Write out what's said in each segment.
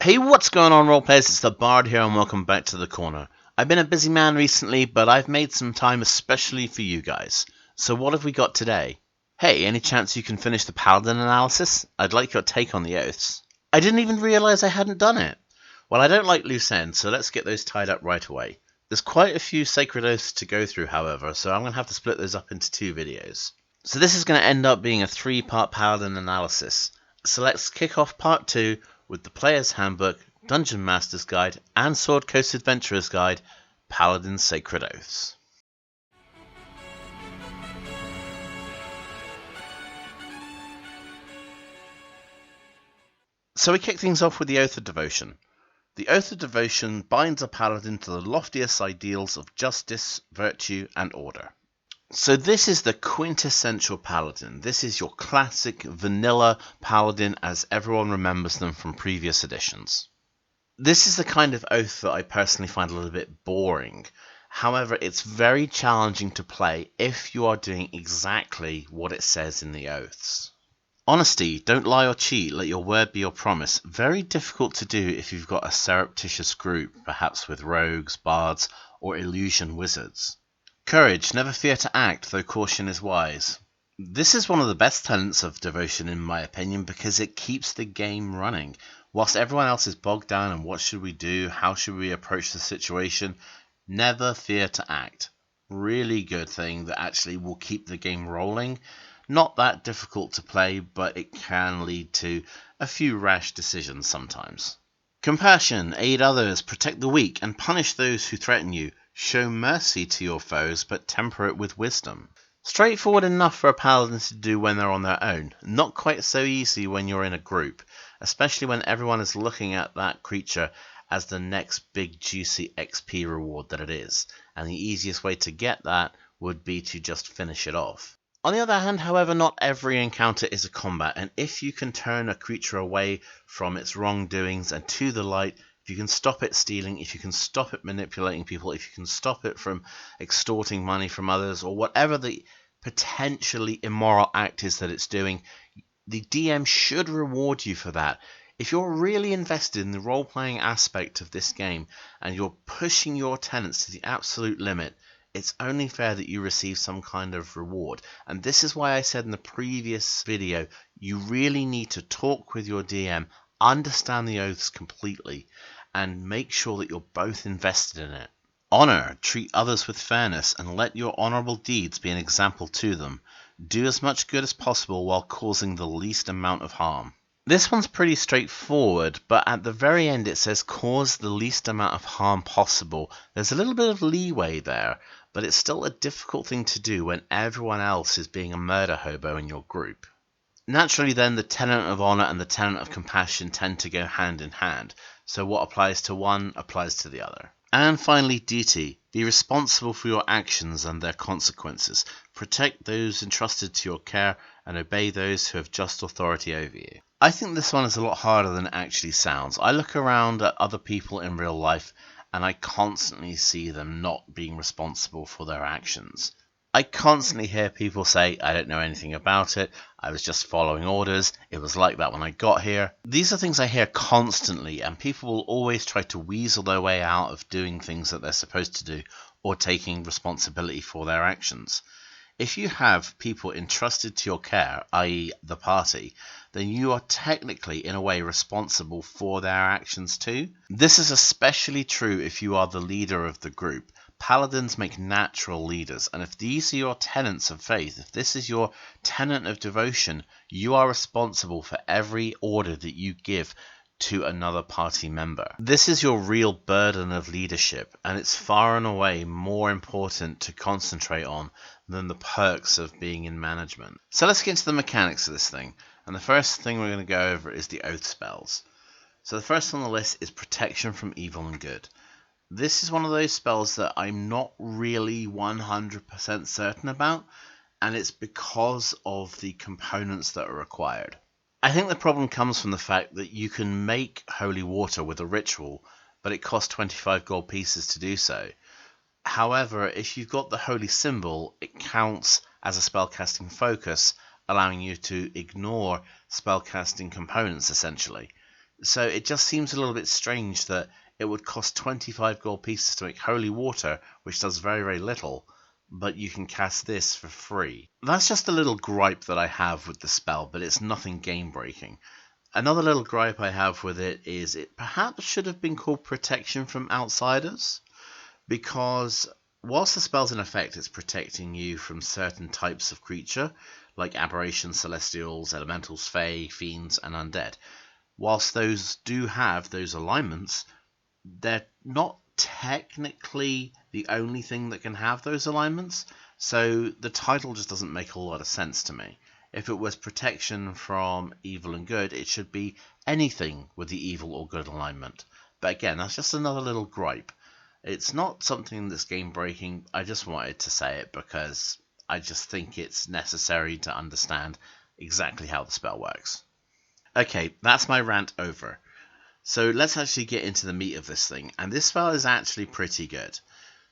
Hey, what's going on, roleplayers? It's the Bard here, and welcome back to the corner. I've been a busy man recently, but I've made some time especially for you guys. So what have we got today? Hey, any chance you can finish the Paladin Analysis? I'd like your take on the oaths. I didn't even realise I hadn't done it. Well, I don't like loose ends, so let's get those tied up right away. There's quite a few sacred oaths to go through, however, so I'm going to have to split those up into two videos. So this is going to end up being a 3-part Paladin Analysis. So let's kick off part 2 with the Player's Handbook, Dungeon Master's Guide, and Sword Coast Adventurer's Guide, Paladin Sacred Oaths. So we kick things off with the Oath of Devotion. The Oath of Devotion binds a paladin to the loftiest ideals of justice, virtue, and order. So this is the quintessential paladin. This is your classic vanilla paladin as everyone remembers them from previous editions. This is the kind of oath that I personally find a little bit boring. However, it's very challenging to play if you are doing exactly what it says in the oaths. Honesty, don't lie or cheat, let your word be your promise. Very difficult to do if you've got a surreptitious group, perhaps with rogues, bards, or illusion wizards. Courage, never fear to act, though caution is wise. This is one of the best tenets of devotion in my opinion because it keeps the game running. Whilst everyone else is bogged down on what should we do, how should we approach the situation, never fear to act. Really good thing that actually will keep the game rolling. Not that difficult to play, but it can lead to a few rash decisions sometimes. Compassion, aid others, protect the weak, and punish those who threaten you. Show mercy to your foes, but temper it with wisdom. Straightforward enough for a paladin to do when they're on their own. Not quite so easy when you're in a group, especially when everyone is looking at that creature as the next big juicy XP reward that it is. And the easiest way to get that would be to just finish it off. On the other hand, however, not every encounter is a combat, and if you can turn a creature away from its wrongdoings and to the light, if you can stop it stealing, if you can stop it manipulating people, if you can stop it from extorting money from others, or whatever the potentially immoral act is that it's doing, the DM should reward you for that. If you're really invested in the role-playing aspect of this game, and you're pushing your tenets to the absolute limit, it's only fair that you receive some kind of reward. And this is why I said in the previous video, you really need to talk with your DM, understand the oaths completely, and make sure that you're both invested in it. Honor, treat others with fairness, and let your honorable deeds be an example to them. Do as much good as possible while causing the least amount of harm. This one's pretty straightforward, but at the very end it says cause the least amount of harm possible. There's a little bit of leeway there, but it's still a difficult thing to do when everyone else is being a murder hobo in your group. Naturally then, the tenet of honor and the tenet of compassion tend to go hand in hand, so what applies to one applies to the other. And finally, duty. Be responsible for your actions and their consequences. Protect those entrusted to your care and obey those who have just authority over you. I think this one is a lot harder than it actually sounds. I look around at other people in real life and I constantly see them not being responsible for their actions. I constantly hear people say, I don't know anything about it, I was just following orders, it was like that when I got here. These are things I hear constantly, and people will always try to weasel their way out of doing things that they're supposed to do, or taking responsibility for their actions. If you have people entrusted to your care, i.e. the party, then you are technically, in a way, responsible for their actions too. This is especially true if you are the leader of the group. Paladins make natural leaders, and if these are your tenets of faith, if this is your tenet of devotion, you are responsible for every order that you give to another party member. This is your real burden of leadership, and it's far and away more important to concentrate on than the perks of being in management. So let's get into the mechanics of this thing, and the first thing we're going to go over is the oath spells. So the first on the list is protection from evil and good. This is one of those spells that I'm not really 100% certain about, and it's because of the components that are required. I think the problem comes from the fact that you can make holy water with a ritual, but it costs 25 gold pieces to do so. However, if you've got the holy symbol, it counts as a spellcasting focus, allowing you to ignore spellcasting components essentially. So it just seems a little bit strange that it would cost 25 gold pieces to make Holy Water, which does very, very little, but you can cast this for free. That's just a little gripe that I have with the spell, but it's nothing game-breaking. Another little gripe I have with it is it perhaps should have been called Protection from Outsiders, because whilst the spell's in effect, it's protecting you from certain types of creature, like aberrations, celestials, elementals, fae, fiends, and undead. Whilst those do have those alignments, they're not technically the only thing that can have those alignments, so the title just doesn't make a lot of sense to me. If it was protection from evil and good, it should be anything with the evil or good alignment. But again, that's just another little gripe. It's not something that's game breaking. I just wanted to say it because I just think it's necessary to understand exactly how the spell works. Okay, that's my rant over. So let's actually get into the meat of this thing, and this spell is actually pretty good.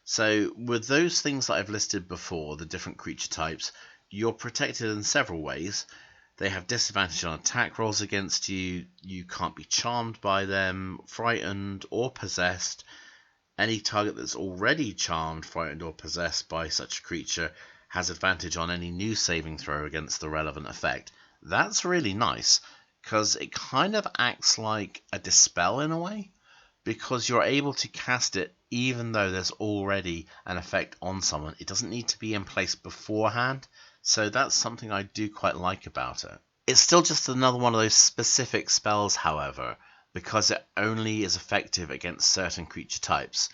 So with those things that I've listed before, the different creature types, you're protected in several ways. They have disadvantage on attack rolls against you, you can't be charmed by them, frightened, or possessed. Any target that's already charmed, frightened, or possessed by such a creature has advantage on any new saving throw against the relevant effect. That's really nice, because it kind of acts like a dispel in a way, because you're able to cast it even though there's already an effect on someone. It doesn't need to be in place beforehand, so that's something I do quite like about it. It's still just another one of those specific spells, however, because it only is effective against certain creature types.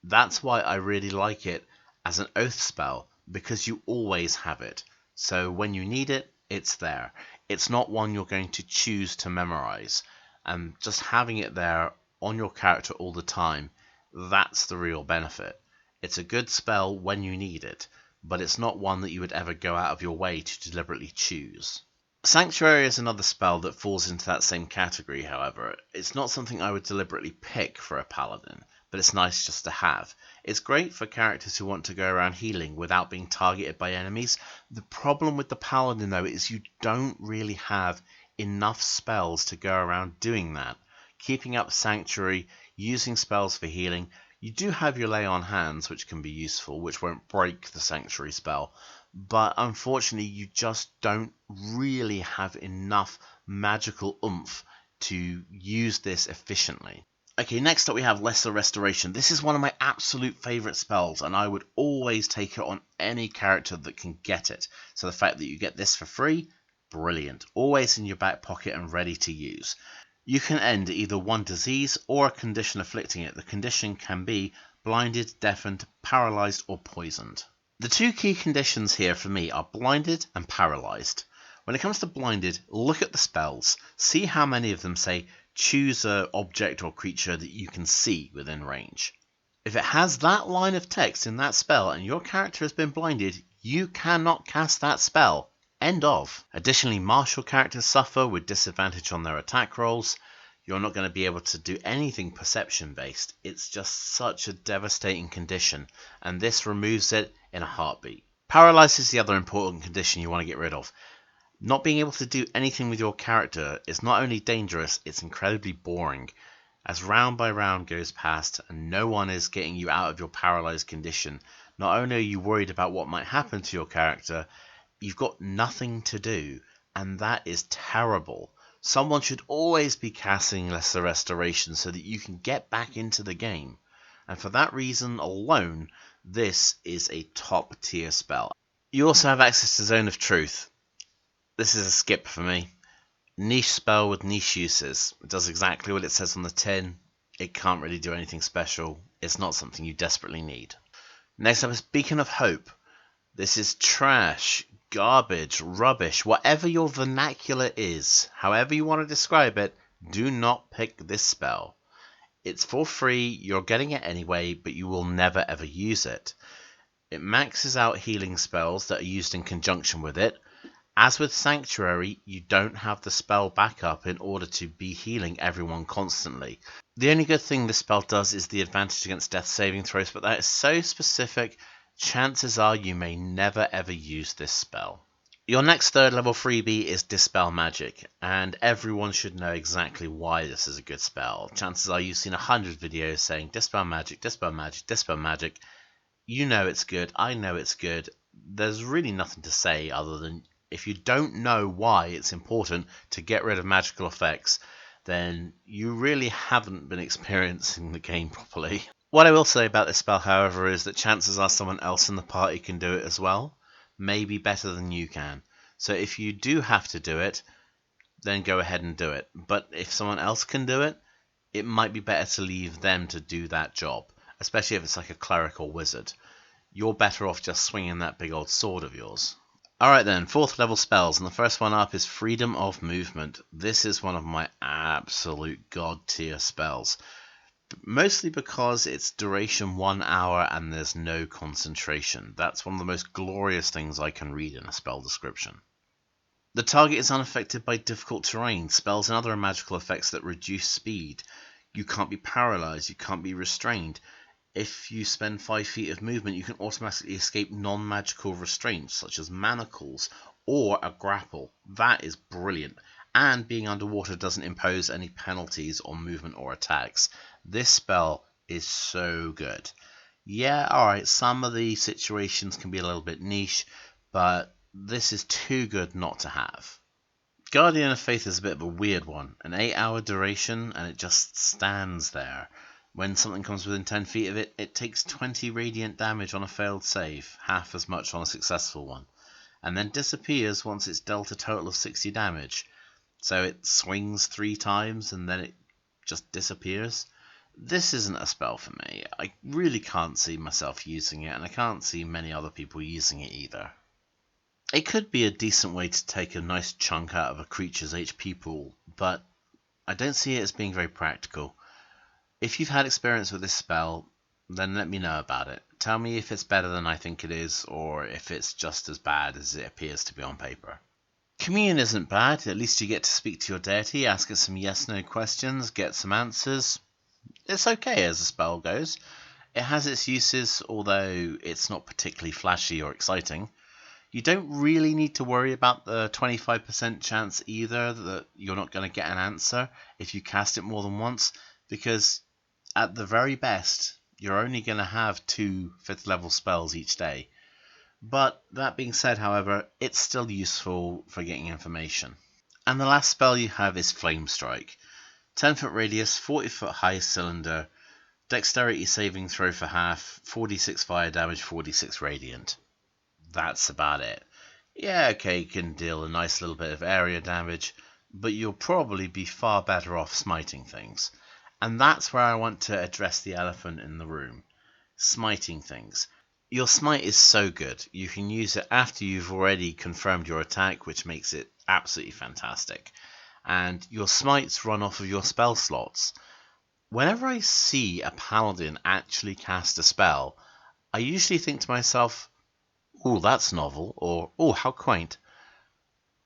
That's why I really like it as an oath spell, because you always have it. So when you need it, it's there. It's not one you're going to choose to memorize, and just having it there on your character all the time, that's the real benefit. It's a good spell when you need it, but it's not one that you would ever go out of your way to deliberately choose. Sanctuary is another spell that falls into that same category, however. It's not something I would deliberately pick for a paladin, but it's nice just to have. It's great for characters who want to go around healing without being targeted by enemies. The problem with the paladin, though, is you don't really have enough spells to go around doing that. Keeping up Sanctuary, using spells for healing, you do have your Lay on Hands, which can be useful, which won't break the Sanctuary spell, but unfortunately you just don't really have enough magical oomph to use this efficiently. Okay, next up we have Lesser Restoration. This is one of my absolute favourite spells, and I would always take it on any character that can get it. So the fact that you get this for free, brilliant. Always in your back pocket and ready to use. You can end either one disease or a condition afflicting it. The condition can be blinded, deafened, paralysed, or poisoned. The two key conditions here for me are blinded and paralysed. When it comes to blinded, look at the spells. See how many of them say choose an object or creature that you can see within range. If it has that line of text in that spell and your character has been blinded, you cannot cast that spell. End of. Additionally, martial characters suffer with disadvantage on their attack rolls. You're not going to be able to do anything perception based. It's just such a devastating condition, and this removes it in a heartbeat. Paralysis is the other important condition you want to get rid of. Not being able to do anything with your character is not only dangerous, it's incredibly boring. As round by round goes past and no one is getting you out of your paralyzed condition, not only are you worried about what might happen to your character, you've got nothing to do, and that is terrible. Someone should always be casting Lesser Restoration so that you can get back into the game. And for that reason alone, this is a top tier spell. You also have access to Zone of Truth. This is a skip for me. Niche spell with niche uses. It does exactly what it says on the tin. It can't really do anything special. It's not something you desperately need. Next up is Beacon of Hope. This is trash, garbage, rubbish, whatever your vernacular is, however you want to describe it, do not pick this spell. It's for free, you're getting it anyway, but you will never ever use it. It maxes out healing spells that are used in conjunction with it. As with Sanctuary, you don't have the spell backup in order to be healing everyone constantly. The only good thing this spell does is the advantage against death saving throws, but that is so specific, chances are you may never ever use this spell. Your next third level freebie is Dispel Magic, and everyone should know exactly why this is a good spell. Chances are you've seen 100 videos saying Dispel Magic, Dispel Magic, Dispel Magic. You know it's good, I know it's good. There's really nothing to say other than if you don't know why it's important to get rid of magical effects, then you really haven't been experiencing the game properly. What I will say about this spell, however, is that chances are someone else in the party can do it as well. Maybe better than you can. So if you do have to do it, then go ahead and do it. But if someone else can do it, it might be better to leave them to do that job, especially if it's like a cleric or wizard. You're better off just swinging that big old sword of yours. Alright then, 4th level spells, and the first one up is Freedom of Movement. This is one of my absolute god tier spells. Mostly because it's duration 1 hour and there's no concentration. That's one of the most glorious things I can read in a spell description. The target is unaffected by difficult terrain, spells and other magical effects that reduce speed. You can't be paralyzed, you can't be restrained. If you spend 5 feet of movement, you can automatically escape non-magical restraints such as manacles or a grapple. That is brilliant. And being underwater doesn't impose any penalties on movement or attacks. This spell is so good. Yeah, alright, some of the situations can be a little bit niche, but this is too good not to have. Guardian of Faith is a bit of a weird one. An 8-hour duration, and it just stands there. When something comes within 10 feet of it, it takes 20 radiant damage on a failed save, half as much on a successful one, and then disappears once it's dealt a total of 60 damage. So it swings 3 times and then it just disappears. This isn't a spell for me. I really can't see myself using it, and I can't see many other people using it either. It could be a decent way to take a nice chunk out of a creature's HP pool, but I don't see it as being very practical. If you've had experience with this spell, then let me know about it. Tell me if it's better than I think it is, or if it's just as bad as it appears to be on paper. Communion isn't bad. At least you get to speak to your deity, ask it some yes-no questions, get some answers. It's okay as a spell goes. It has its uses, although it's not particularly flashy or exciting. You don't really need to worry about the 25% chance either that you're not going to get an answer if you cast it more than once, because at the very best, you're only going to have 2 5th level spells each day. But that being said, however, it's still useful for getting information. And the last spell you have is Flame Strike. 10-foot radius, 40-foot high cylinder, dexterity saving throw for half, 46 fire damage, 46 radiant. That's about it. Yeah, okay, you can deal a nice little bit of area damage, but you'll probably be far better off smiting things. And that's where I want to address the elephant in the room. Smiting things. Your smite is so good. You can use it after you've already confirmed your attack, which makes it absolutely fantastic. And your smites run off of your spell slots. Whenever I see a paladin actually cast a spell, I usually think to myself, "Oh, that's novel," or "Oh, how quaint."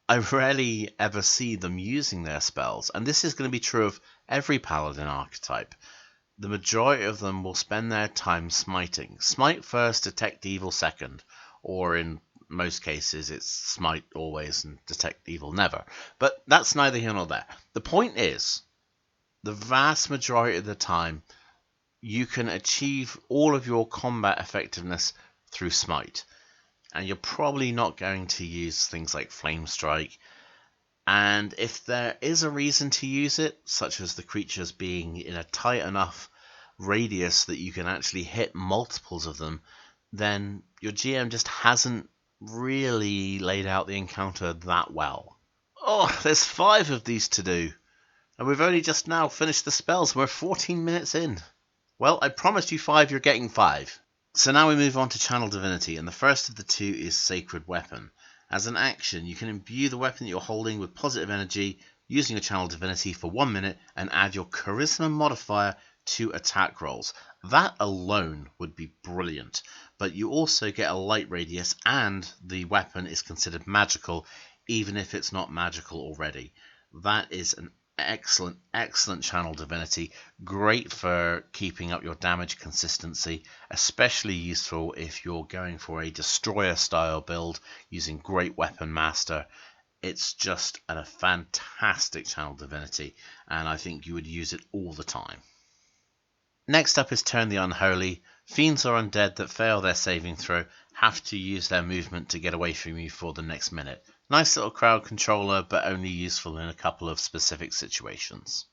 I rarely ever see them using their spells, and this is going to be true of every paladin archetype. The majority of them will spend their time smiting. Smite first, detect evil second, or in most cases it's smite always and detect evil never. But that's neither here nor there. The point is, the vast majority of the time, you can achieve all of your combat effectiveness through smite. And you're probably not going to use things like Flame Strike. And if there is a reason to use it, such as the creatures being in a tight enough radius that you can actually hit multiples of them, then your GM just hasn't really laid out the encounter that well. Oh, there's 5 of these to do. And we've only just now finished the spells. We're 14 minutes in. Well, I promised you 5, you're getting 5. So now we move on to Channel Divinity, and the first of the 2 is Sacred Weapon. As an action, you can imbue the weapon that you're holding with positive energy using your Channel Divinity for 1 minute and add your Charisma modifier to attack rolls. That alone would be brilliant, but you also get a light radius and the weapon is considered magical even if it's not magical already. That is an excellent channel divinity. Great for keeping up your damage consistency, especially useful if you're going for a destroyer style build using great weapon master. It's just a fantastic channel divinity, and I think you would use it all the time. Next up is Turn the Unholy. Fiends or undead that fail their saving throw have to use their movement to get away from you for the next minute. Nice little crowd controller, but only useful in a couple of specific situations.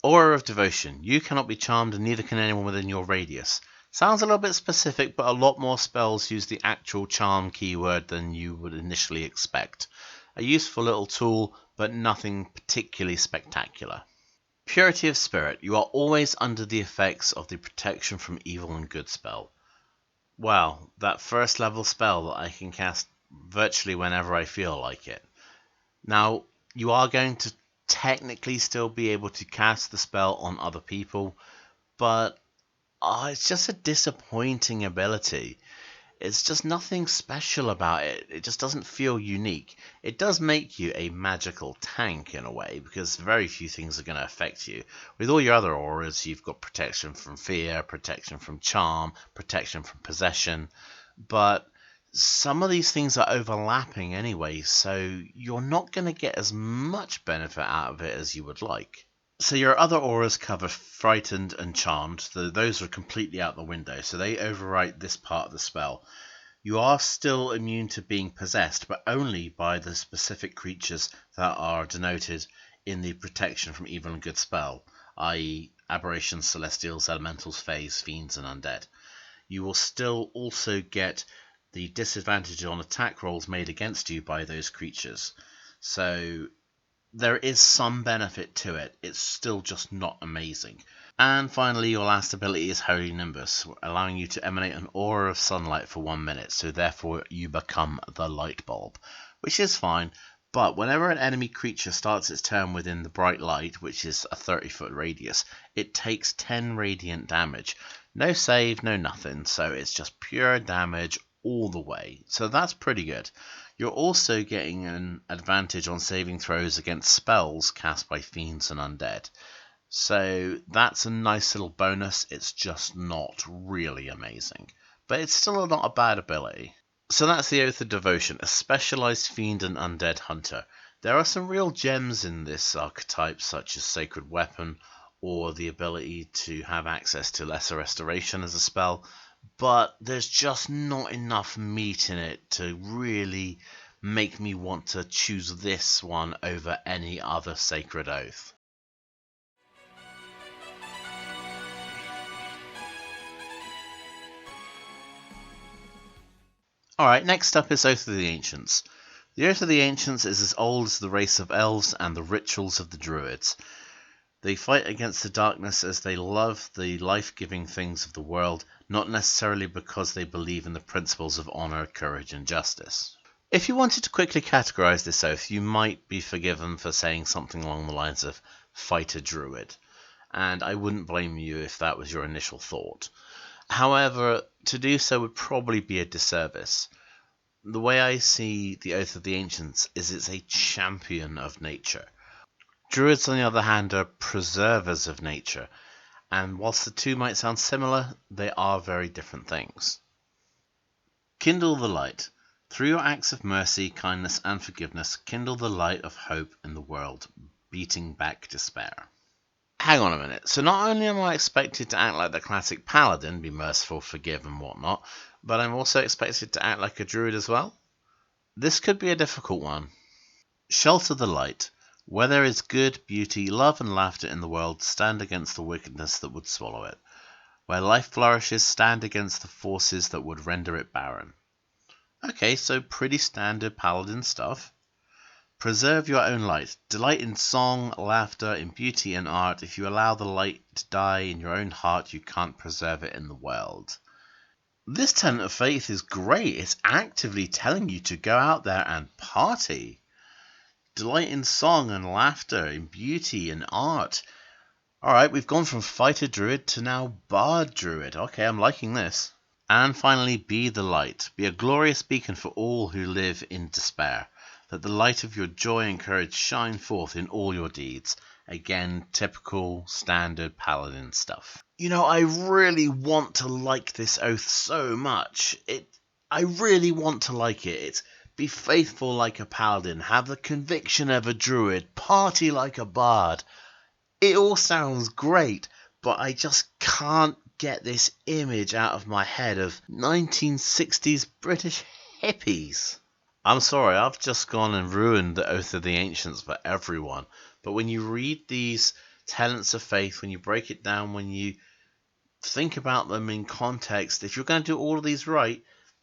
Aura of Devotion. You cannot be charmed and neither can anyone within your radius. Sounds a little bit specific, but a lot more spells use the actual charm keyword than you would initially expect. A useful little tool, but nothing particularly spectacular. Purity of Spirit. You are always under the effects of the Protection from Evil and Good spell. Well, that first level spell that I can cast virtually whenever I feel like it. Now, you are going to technically still be able to cast the spell on other people, but it's just a disappointing ability. It's just nothing special about it. It just doesn't feel unique. It does make you a magical tank in a way, because very few things are going to affect you. With all your other auras, you've got protection from fear, protection from charm, protection from possession, but some of these things are overlapping anyway, so you're not going to get as much benefit out of it as you would like. So your other auras cover Frightened and Charmed. Those are completely out the window, so they overwrite this part of the spell. You are still immune to being possessed, but only by the specific creatures that are denoted in the Protection from Evil and Good spell, i.e. aberrations, celestials, elementals, fays, fiends, and undead. You will still also get the disadvantage on attack rolls made against you by those creatures. So there is some benefit to it. It's still just not amazing. And finally, your last ability is Holy Nimbus, allowing you to emanate an aura of sunlight for 1 minute, so therefore you become the light bulb, which is fine, but whenever an enemy creature starts its turn within the bright light, which is a 30-foot radius, it takes 10 radiant damage. No save, no nothing, so it's just pure damage all the way. So that's pretty good. You're also getting an advantage on saving throws against spells cast by fiends and undead. So that's a nice little bonus. It's just not really amazing, but it's still not a bad ability. So that's the Oath of Devotion, a specialized fiend and undead hunter. There are some real gems in this archetype, such as Sacred Weapon, or the ability to have access to Lesser Restoration as a spell, but there's just not enough meat in it to really make me want to choose this one over any other Sacred Oath. Alright, next up is Oath of the Ancients. The Oath of the Ancients is as old as the race of elves and the rituals of the druids. They fight against the darkness as they love the life-giving things of the world, not necessarily because they believe in the principles of honor, courage, and justice. If you wanted to quickly categorize this oath, you might be forgiven for saying something along the lines of fight a druid, and I wouldn't blame you if that was your initial thought. However, to do so would probably be a disservice. The way I see the Oath of the Ancients is it's a champion of nature. Druids, on the other hand, are preservers of nature, and whilst the two might sound similar, they are very different things. Kindle the light. Through your acts of mercy, kindness, and forgiveness, kindle the light of hope in the world, beating back despair. Hang on a minute. So not only am I expected to act like the classic paladin, be merciful, forgive, and whatnot, but I'm also expected to act like a druid as well? This could be a difficult one. Shelter the light. Where there is good, beauty, love, and laughter in the world, stand against the wickedness that would swallow it. Where life flourishes, stand against the forces that would render it barren. Okay, so pretty standard paladin stuff. Preserve your own light. Delight in song, laughter, in beauty and art. If you allow the light to die in your own heart, you can't preserve it in the world. This tenet of faith is great. It's actively telling you to go out there and party. Delight in song and laughter, in beauty and art. Alright, we've gone from fighter druid to now bard druid. Okay, I'm liking this. And finally, be the light. Be a glorious beacon for all who live in despair. Let the light of your joy and courage shine forth in all your deeds. Again, typical standard Paladin stuff. You know, I really want to like this oath so much. I really want to like it. It's be faithful like a Paladin, have the conviction of a Druid, party like a Bard. It all sounds great, but I just can't get this image out of my head of 1960s British hippies. I'm sorry, I've just gone and ruined the Oath of the Ancients for everyone. But when you read these tenets of faith, when you break it down, when you think about them in context, if you're going to do all of these right,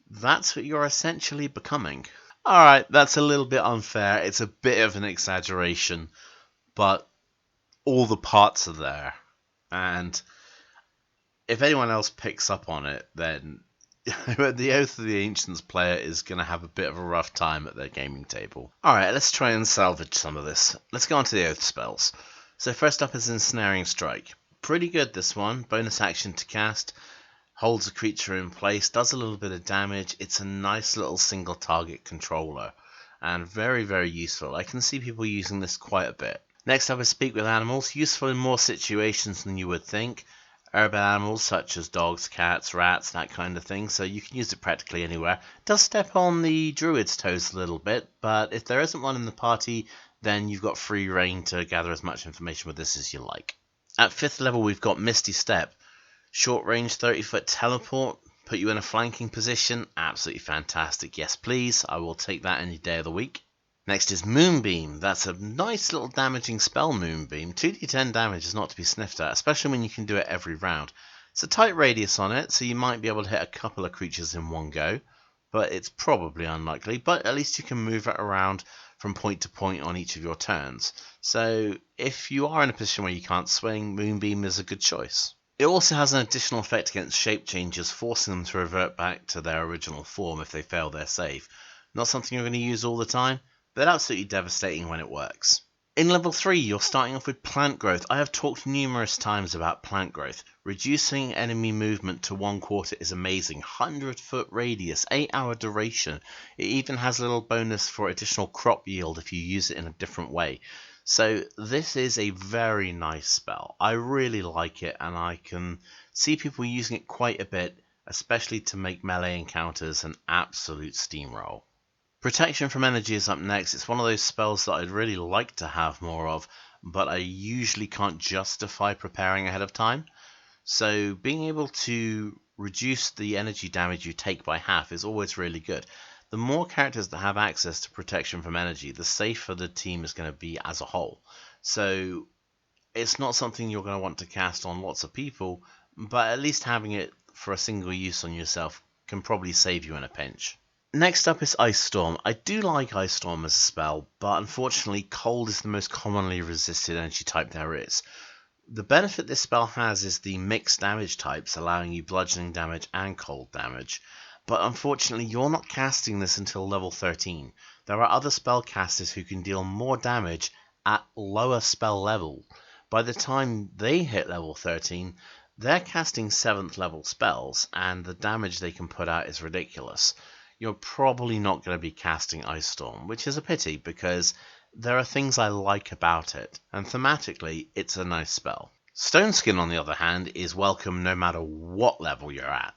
that's what you're essentially becoming. Alright, that's a little bit unfair. It's a bit of an exaggeration, but all the parts are there. And if anyone else picks up on it, then the Oath of the Ancients player is going to have a bit of a rough time at their gaming table. Alright, let's try and salvage some of this. Let's go on to the Oath spells. So first up is Ensnaring Strike. Pretty good, this one. Bonus action to cast. Holds a creature in place. Does a little bit of damage. It's a nice little single target controller. And very, very useful. I can see people using this quite a bit. Next up is Speak with Animals. Useful in more situations than you would think. Urban animals such as dogs, cats, rats, that kind of thing, so you can use it practically anywhere. It does step on the druid's toes a little bit, but if there isn't one in the party, then you've got free reign to gather as much information with this as you like. At 5th level we've got Misty Step. Short range 30-foot teleport, put you in a flanking position, absolutely fantastic. Yes please, I will take that any day of the week. Next is Moonbeam. That's a nice little damaging spell, Moonbeam. 2d10 damage is not to be sniffed at, especially when you can do it every round. It's a tight radius on it, so you might be able to hit a couple of creatures in one go, but it's probably unlikely. But at least you can move it around from point to point on each of your turns. So if you are in a position where you can't swing, Moonbeam is a good choice. It also has an additional effect against shape changes, forcing them to revert back to their original form if they fail their save. Not something you're going to use all the time, but absolutely devastating when it works. In level 3, you're starting off with Plant Growth. I have talked numerous times about Plant Growth. Reducing enemy movement to 1/4 is amazing. 100-foot radius, 8-hour duration. It even has a little bonus for additional crop yield if you use it in a different way. So this is a very nice spell. I really like it, and I can see people using it quite a bit, especially to make melee encounters an absolute steamroll. Protection from Energy is up next. It's one of those spells that I'd really like to have more of, but I usually can't justify preparing ahead of time. So being able to reduce the energy damage you take by half is always really good. The more characters that have access to Protection from Energy, the safer the team is going to be as a whole. So it's not something you're going to want to cast on lots of people, but at least having it for a single use on yourself can probably save you in a pinch. Next up is Ice Storm. I do like Ice Storm as a spell, but unfortunately Cold is the most commonly resisted energy type there is. The benefit this spell has is the mixed damage types, allowing you bludgeoning damage and cold damage, but unfortunately you're not casting this until level 13. There are other spellcasters who can deal more damage at lower spell level. By the time they hit level 13, they're casting 7th level spells, and the damage they can put out is ridiculous. You're probably not going to be casting Ice Storm, which is a pity because there are things I like about it, and thematically it's a nice spell. Stone Skin, on the other hand, is welcome no matter what level you're at.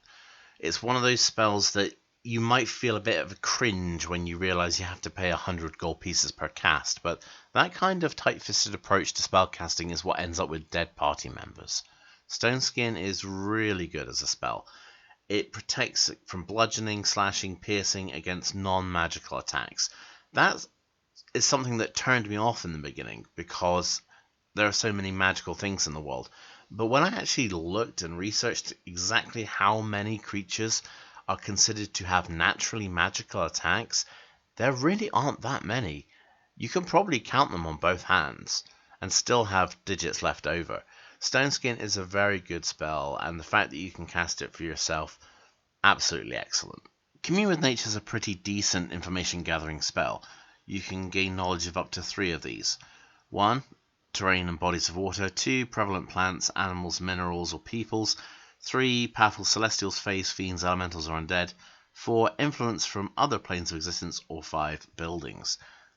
It's one of those spells that you might feel a bit of a cringe when you realise you have to pay 100 gold pieces per cast, but that kind of tight-fisted approach to spellcasting is what ends up with dead party members. Stone Skin is really good as a spell. It protects from bludgeoning, slashing, piercing against non-magical attacks. That is something that turned me off in the beginning because there are so many magical things in the world. But when I actually looked and researched exactly how many creatures are considered to have naturally magical attacks, there really aren't that many. You can probably count them on both hands and still have digits left over. Stone Skin is a very good spell, and the fact that you can cast it for yourself, absolutely excellent. Commune with Nature is a pretty decent information gathering spell. You can gain knowledge of up to 3 of these. 1. Terrain and bodies of water. 2. Prevalent plants, animals, minerals, or peoples. 3. Powerful celestials, fays, fiends, elementals, or undead. 4. Influence from other planes of existence. Or 5. Buildings.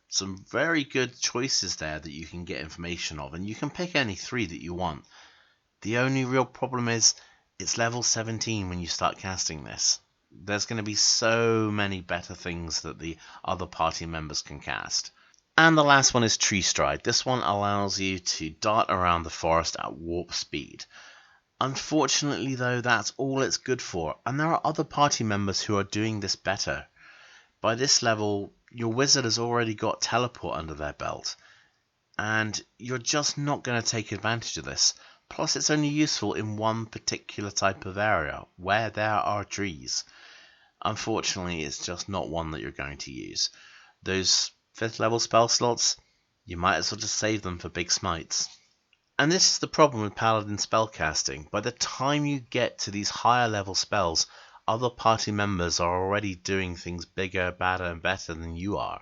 Some very good choices there that you can get information of, and you can pick any 3 that you want. The only real problem is it's level 17 when you start casting this. There's going to be so many better things that the other party members can cast. And the last one is Tree Stride. This one allows you to dart around the forest at warp speed. Unfortunately though, that's all it's good for, and there are other party members who are doing this better. By this level, your wizard has already got teleport under their belt, and you're just not going to take advantage of this. Plus it's only useful in one particular type of area, where there are trees. Unfortunately, it's just not one that you're going to use. Those 5th level spell slots, you might as well just save them for big smites. And this is the problem with Paladin spellcasting. By the time you get to these higher level spells, other party members are already doing things bigger, badder, and better than you are.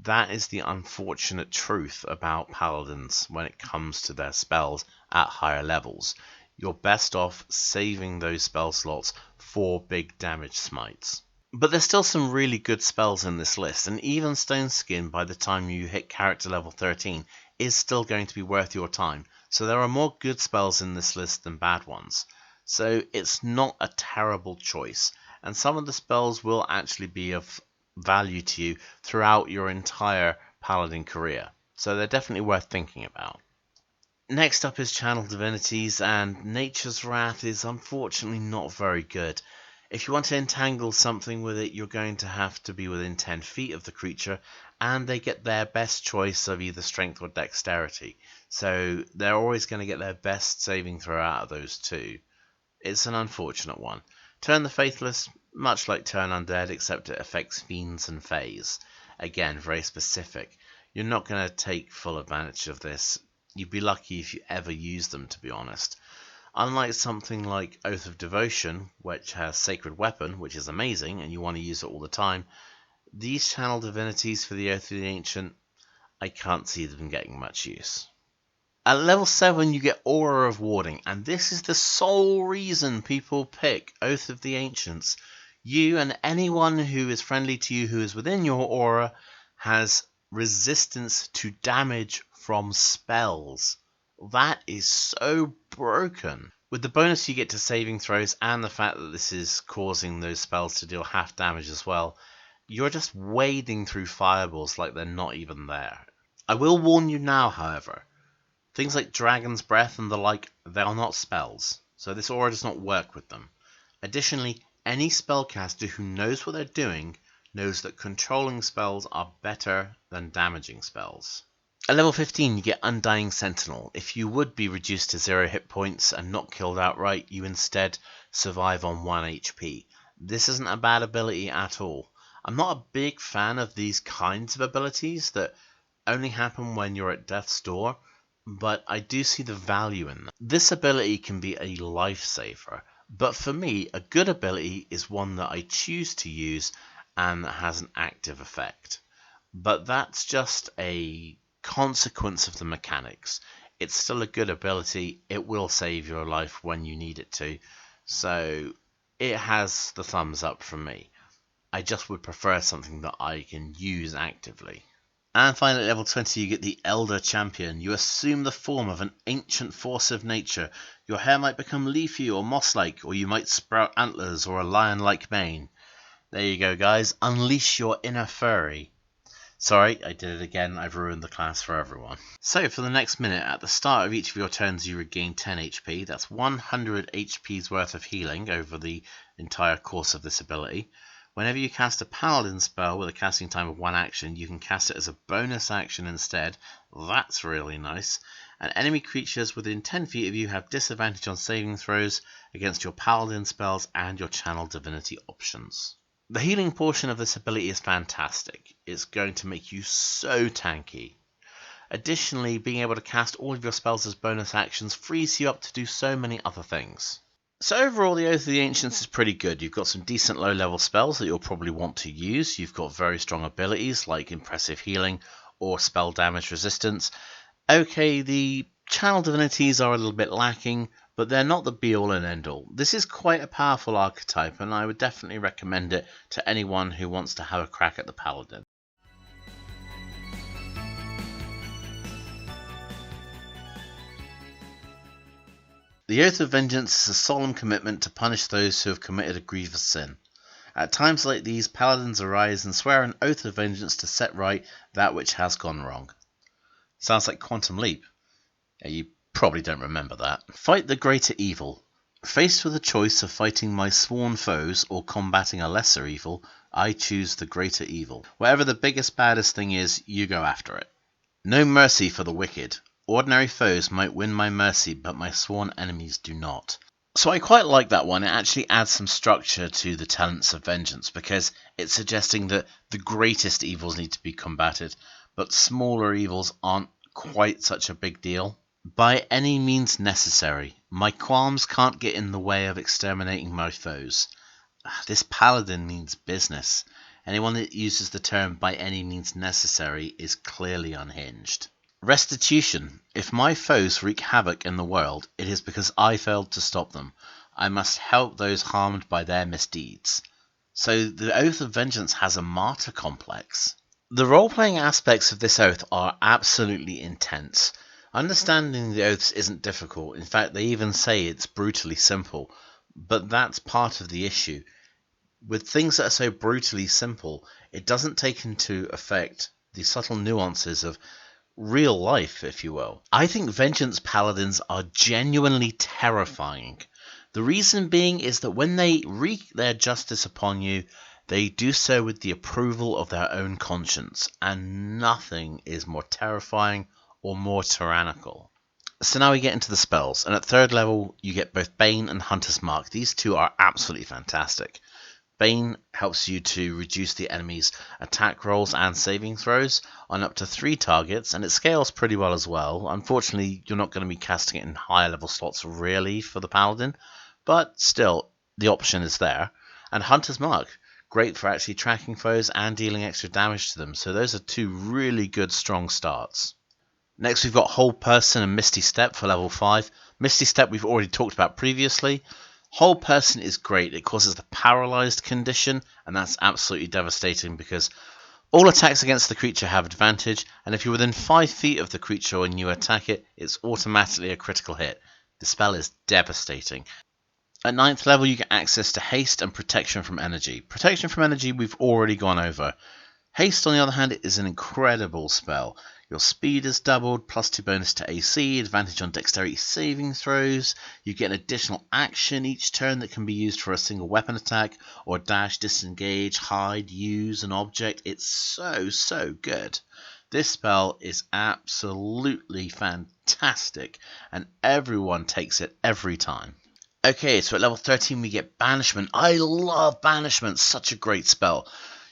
That is the unfortunate truth about Paladins when it comes to their spells at higher levels. You're best off saving those spell slots for big damage smites. But there's still some really good spells in this list, and even Stone Skin by the time you hit character level 13 is still going to be worth your time. So there are more good spells in this list than bad ones. So it's not a terrible choice, and some of the spells will actually be of value to you throughout your entire Paladin career. So they're definitely worth thinking about. Next up is Channel Divinities, and Nature's Wrath is unfortunately not very good. If you want to entangle something with it, you're going to have to be within 10 feet of the creature, and they get their best choice of either strength or dexterity. So they're always going to get their best saving throw out of those 2. It's an unfortunate one. Turn the Faithless, much like Turn Undead, except it affects fiends and fays. Again, very specific. You're not going to take full advantage of this. You'd be lucky if you ever use them, to be honest. Unlike something like Oath of Devotion, which has Sacred Weapon, which is amazing, and you want to use it all the time, these Channel Divinities for the Oath of the Ancient, I can't see them getting much use. At level 7 you get Aura of Warding, and this is the sole reason people pick Oath of the Ancients. You and anyone who is friendly to you who is within your aura has resistance to damage from spells. That is so broken. With the bonus you get to saving throws and the fact that this is causing those spells to deal half damage as well, you're just wading through fireballs like they're not even there. I will warn you now, however, things like Dragon's Breath and the like, they are not spells, so this aura does not work with them. Additionally, any spellcaster who knows what they're doing knows that controlling spells are better than damaging spells. At level 15 you get Undying Sentinel. If you would be reduced to 0 hit points and not killed outright, you instead survive on 1 HP. This isn't a bad ability at all. I'm not a big fan of these kinds of abilities that only happen when you're at death's door, but I do see the value in them. This ability can be a lifesaver, but for me a good ability is one that I choose to use and that has an active effect. But that's just a consequence of the mechanics. It's still a good ability, it will save your life when you need it to, so it has the thumbs up from me. I just would prefer something that I can use actively. And finally at level 20 you get the Elder Champion. You assume the form of an ancient force of nature. Your hair might become leafy or moss-like, or you might sprout antlers or a lion-like mane. There you go guys, unleash your inner furry. Sorry, I did it again, I've ruined the class for everyone. So for the next minute, at the start of each of your turns you regain 10 HP, that's 100 HP's worth of healing over the entire course of this ability. Whenever you cast a Paladin spell with a casting time of 1 action, you can cast it as a bonus action instead. That's really nice. And enemy creatures within 10 feet of you have disadvantage on saving throws against your Paladin spells and your Channel Divinity options. The healing portion of this ability is fantastic. It's going to make you so tanky. Additionally, being able to cast all of your spells as bonus actions frees you up to do so many other things. So overall, the Oath of the Ancients is pretty good. You've got some decent low-level spells that you'll probably want to use. You've got very strong abilities like Impressive Healing or Spell Damage Resistance. Okay, the Channel Divinities are a little bit lacking, but they're not the be-all and end-all. This is quite a powerful archetype, and I would definitely recommend it to anyone who wants to have a crack at the Paladin. The Oath of Vengeance is a solemn commitment to punish those who have committed a grievous sin. At times like these, paladins arise and swear an oath of vengeance to set right that which has gone wrong. Sounds like Quantum Leap. Yeah, you probably don't remember that. Fight the greater evil. Faced with a choice of fighting my sworn foes or combating a lesser evil, I choose the greater evil. Whatever the biggest, baddest thing is, you go after it. No mercy for the wicked. Ordinary foes might win my mercy, but my sworn enemies do not. So I quite like that one. It actually adds some structure to the tenets of vengeance, because it's suggesting that the greatest evils need to be combated, but smaller evils aren't quite such a big deal. By any means necessary. My qualms can't get in the way of exterminating my foes. This paladin means business. Anyone that uses the term by any means necessary is clearly unhinged. Restitution. If my foes wreak havoc in the world, it is because I failed to stop them. I must help those harmed by their misdeeds. So the Oath of Vengeance has a martyr complex. The role-playing aspects of this oath are absolutely intense. Understanding the oaths isn't difficult. In fact, they even say it's brutally simple. But that's part of the issue. With things that are so brutally simple, it doesn't take into effect the subtle nuances of real life, if you will. I think Vengeance Paladins are genuinely terrifying. The reason being is that when they wreak their justice upon you, they do so with the approval of their own conscience, and nothing is more terrifying or more tyrannical. So now we get into the spells, and at 3rd level you get both Bane and Hunter's Mark. These two are absolutely fantastic. Bane helps you to reduce the enemy's attack rolls and saving throws on up to 3 targets, and it scales pretty well as well. Unfortunately, you're not going to be casting it in higher level slots really for the Paladin, but still, the option is there. And Hunter's Mark, great for actually tracking foes and dealing extra damage to them, so those are 2 really good strong starts. Next we've got Hold Person and Misty Step for level 5. Misty Step we've already talked about previously. Hold Person is great. It causes the paralyzed condition, and that's absolutely devastating because all attacks against the creature have advantage, and if you're within 5 feet of the creature when you attack it, it's automatically a critical hit. The spell is devastating. At 9th level you get access to Haste and Protection from Energy. Protection from Energy we've already gone over. Haste, on the other hand, is an incredible spell. Your speed is doubled, +2 bonus to AC, advantage on dexterity saving throws. You get an additional action each turn that can be used for a single weapon attack, or dash, disengage, hide, use an object. It's so good. This spell is absolutely fantastic, and everyone takes it every time. Okay, so at level 13 we get Banishment. I love Banishment, such a great spell.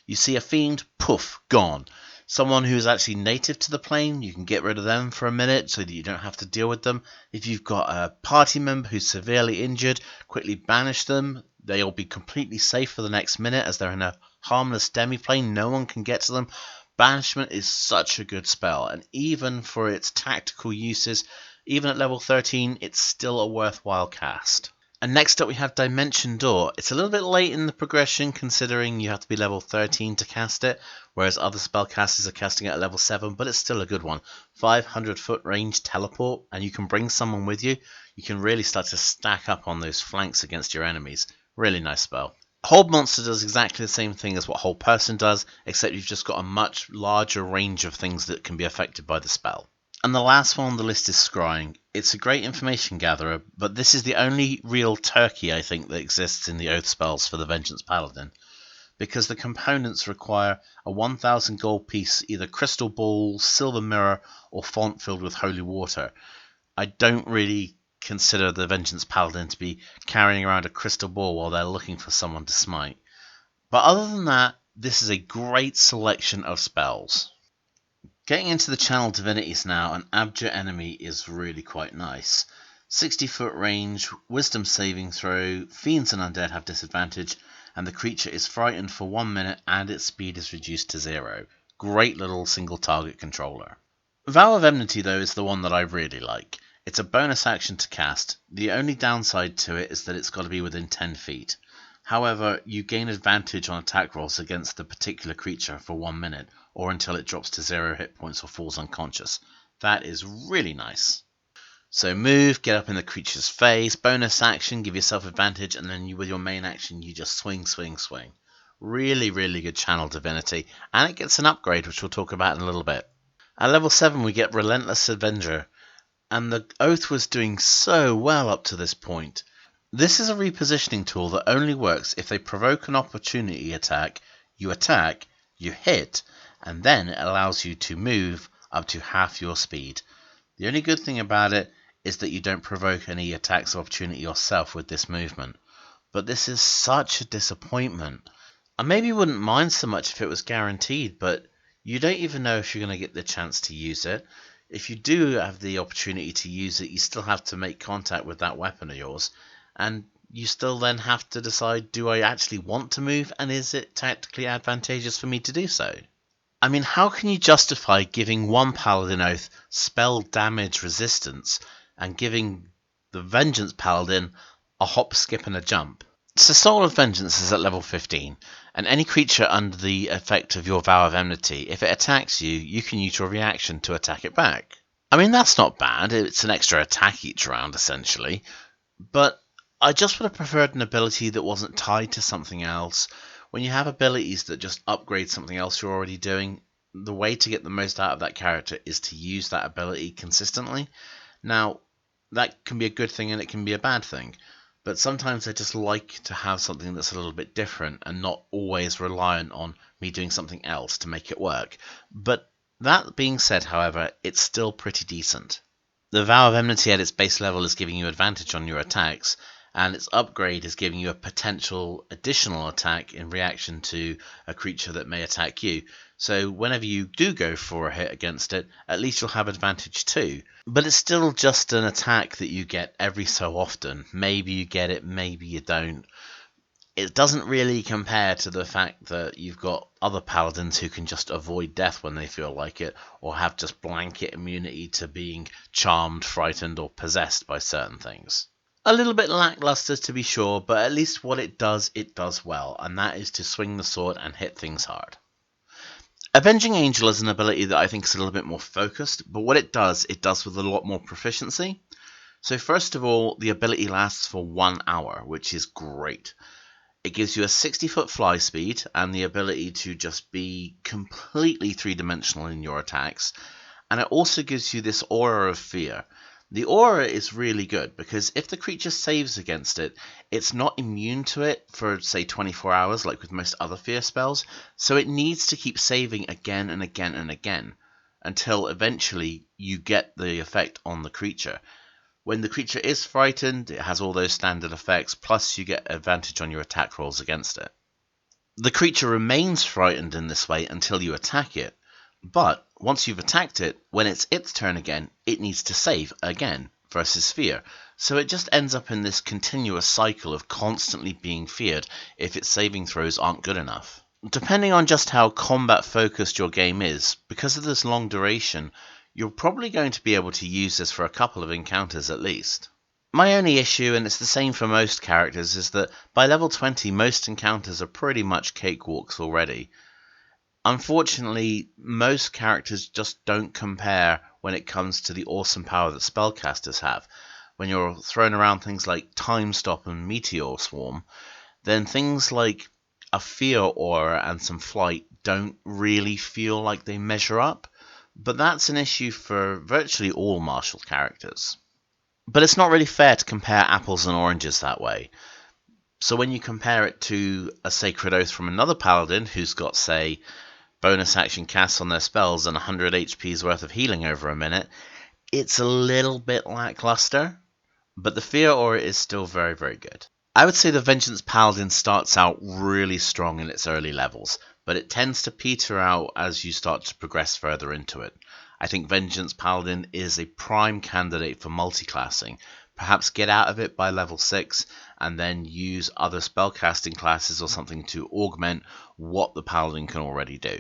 You see a fiend, poof, gone. Someone who is actually native to the plane, you can get rid of them for a minute so that you don't have to deal with them. If you've got a party member who's severely injured, quickly banish them. They'll be completely safe for the next minute as they're in a harmless demi-plane. No one can get to them. Banishment is such a good spell, and even for its tactical uses, even at level 13, it's still a worthwhile cast. And next up we have Dimension Door. It's a little bit late in the progression considering you have to be level 13 to cast it, whereas other spellcasters are casting it at level 7, but it's still a good one. 500 foot range teleport, and you can bring someone with you. You can really start to stack up on those flanks against your enemies. Really nice spell. Hold Monster does exactly the same thing as what Hold Person does, except you've just got a much larger range of things that can be affected by the spell. And the last one on the list is Scrying. It's a great information gatherer, but this is the only real turkey I think that exists in the Oath spells for the Vengeance Paladin, because the components require a 1000 gold piece, either crystal ball, silver mirror, or font filled with holy water. I don't really consider the Vengeance Paladin to be carrying around a crystal ball while they're looking for someone to smite. But other than that, this is a great selection of spells. Getting into the Channel Divinities now, an abject enemy is really quite nice. 60 foot range, wisdom saving throw, fiends and undead have disadvantage, and the creature is frightened for 1 minute and its speed is reduced to 0. Great little single target controller. Vow of Enmity though is the one that I really like. It's a bonus action to cast. The only downside to it is that it's got to be within 10 feet. However, you gain advantage on attack rolls against the particular creature for 1 minute, or until it drops to 0 hit points or falls unconscious. That is really nice. So move, get up in the creature's face, bonus action, give yourself advantage, and then with your main action you just swing, swing, swing. Really, really good channel divinity, and it gets an upgrade, which we'll talk about in a little bit. At level 7 we get Relentless Avenger, and the Oath was doing so well up to this point. This is a repositioning tool that only works if they provoke an opportunity attack, you hit, and then it allows you to move up to half your speed. The only good thing about it is that you don't provoke any attacks of opportunity yourself with this movement. But this is such a disappointment. I maybe wouldn't mind so much if it was guaranteed, but you don't even know if you're going to get the chance to use it. If you do have the opportunity to use it, you still have to make contact with that weapon of yours, and you still then have to decide, do I actually want to move, and is it tactically advantageous for me to do so? I mean, how can you justify giving one Paladin Oath spell damage resistance and giving the Vengeance Paladin a hop, skip, and a jump? So Soul of Vengeance is at level 15, and any creature under the effect of your Vow of Enmity, if it attacks you, you can use your reaction to attack it back. I mean, that's not bad, it's an extra attack each round, essentially, but I just would have preferred an ability that wasn't tied to something else. When you have abilities that just upgrade something else you're already doing, the way to get the most out of that character is to use that ability consistently. Now, that can be a good thing and it can be a bad thing, but sometimes I just like to have something that's a little bit different and not always reliant on me doing something else to make it work. But that being said, however, it's still pretty decent. The Vow of Enmity at its base level is giving you advantage on your attacks, and its upgrade is giving you a potential additional attack in reaction to a creature that may attack you. So whenever you do go for a hit against it, at least you'll have advantage too. But it's still just an attack that you get every so often. Maybe you get it, maybe you don't. It doesn't really compare to the fact that you've got other paladins who can just avoid death when they feel like it, or have just blanket immunity to being charmed, frightened, or possessed by certain things. A little bit lackluster to be sure, but at least what it does well, and that is to swing the sword and hit things hard. Avenging Angel is an ability that I think is a little bit more focused, but what it does with a lot more proficiency. So first of all, the ability lasts for 1 hour, which is great. It gives you a 60-foot fly speed and the ability to just be completely three-dimensional in your attacks, and it also gives you this aura of fear. The aura is really good because if the creature saves against it, it's not immune to it for, say, 24 hours like with most other fear spells, so it needs to keep saving again and again and again until eventually you get the effect on the creature. When the creature is frightened, it has all those standard effects, plus you get advantage on your attack rolls against it. The creature remains frightened in this way until you attack it. But once you've attacked it, when it's its turn again, it needs to save again versus fear. So it just ends up in this continuous cycle of constantly being feared if its saving throws aren't good enough. Depending on just how combat focused your game is, because of this long duration, you're probably going to be able to use this for a couple of encounters at least. My only issue, and it's the same for most characters, is that by level 20 most encounters are pretty much cakewalks already. Unfortunately, most characters just don't compare when it comes to the awesome power that spellcasters have. When you're throwing around things like Time Stop and Meteor Swarm, then things like a Fear Aura and some Flight don't really feel like they measure up. But that's an issue for virtually all martial characters. But it's not really fair to compare apples and oranges that way. So when you compare it to a Sacred Oath from another paladin who's got, say, bonus action casts on their spells and 100 HP's worth of healing over a minute, it's a little bit lackluster, but the Fear Aura is still very, very good. I would say the Vengeance Paladin starts out really strong in its early levels, but it tends to peter out as you start to progress further into it. I think Vengeance Paladin is a prime candidate for multiclassing. Perhaps get out of it by level 6 and then use other spellcasting classes or something to augment what the Paladin can already do.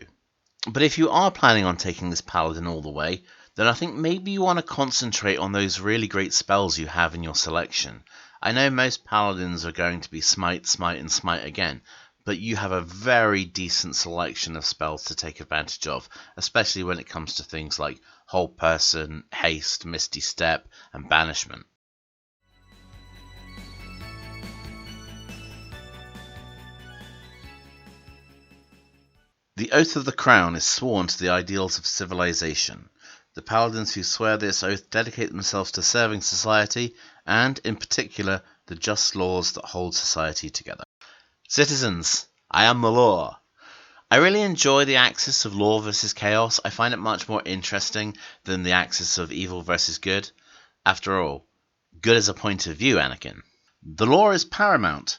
But if you are planning on taking this Paladin all the way, then I think maybe you want to concentrate on those really great spells you have in your selection. I know most Paladins are going to be Smite, Smite, and Smite again, but you have a very decent selection of spells to take advantage of, especially when it comes to things like Hold Person, Haste, Misty Step, and Banishment. The Oath of the Crown is sworn to the ideals of civilization. The paladins who swear this oath dedicate themselves to serving society, and, in particular, the just laws that hold society together. Citizens, I am the law. I really enjoy the axis of law versus chaos. I find it much more interesting than the axis of evil versus good. After all, good is a point of view, Anakin. The law is paramount.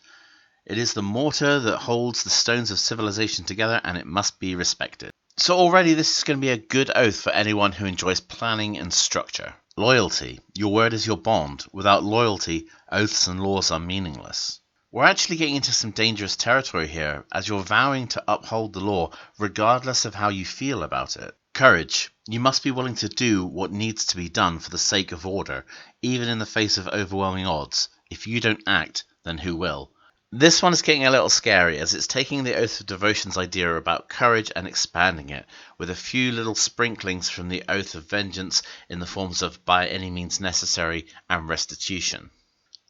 It is the mortar that holds the stones of civilization together, and it must be respected. So already this is going to be a good oath for anyone who enjoys planning and structure. Loyalty. Your word is your bond. Without loyalty, oaths and laws are meaningless. We're actually getting into some dangerous territory here, as you're vowing to uphold the law regardless of how you feel about it. Courage. You must be willing to do what needs to be done for the sake of order, even in the face of overwhelming odds. If you don't act, then who will? This one is getting a little scary, as it's taking the Oath of Devotion's idea about courage and expanding it, with a few little sprinklings from the Oath of Vengeance in the forms of by any means necessary and restitution.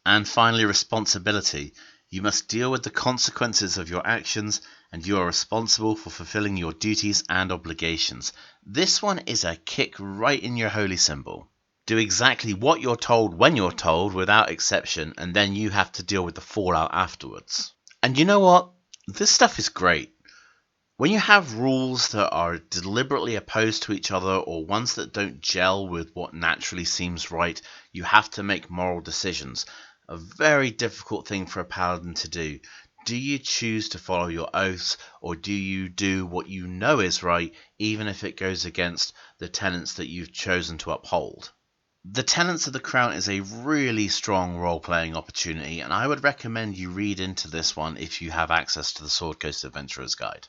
And finally, responsibility. You must deal with the consequences of your actions, and you are responsible for fulfilling your duties and obligations. This one is a kick right in your holy symbol. Do exactly what you're told when you're told without exception, and then you have to deal with the fallout afterwards. And you know what? This stuff is great. When you have rules that are deliberately opposed to each other, or ones that don't gel with what naturally seems right, you have to make moral decisions. A very difficult thing for a paladin to do. Do you choose to follow your oaths, or do you do what you know is right, even if it goes against the tenets that you've chosen to uphold? The Tenets of the Crown is a really strong role-playing opportunity, and I would recommend you read into this one if you have access to the Sword Coast Adventurer's Guide.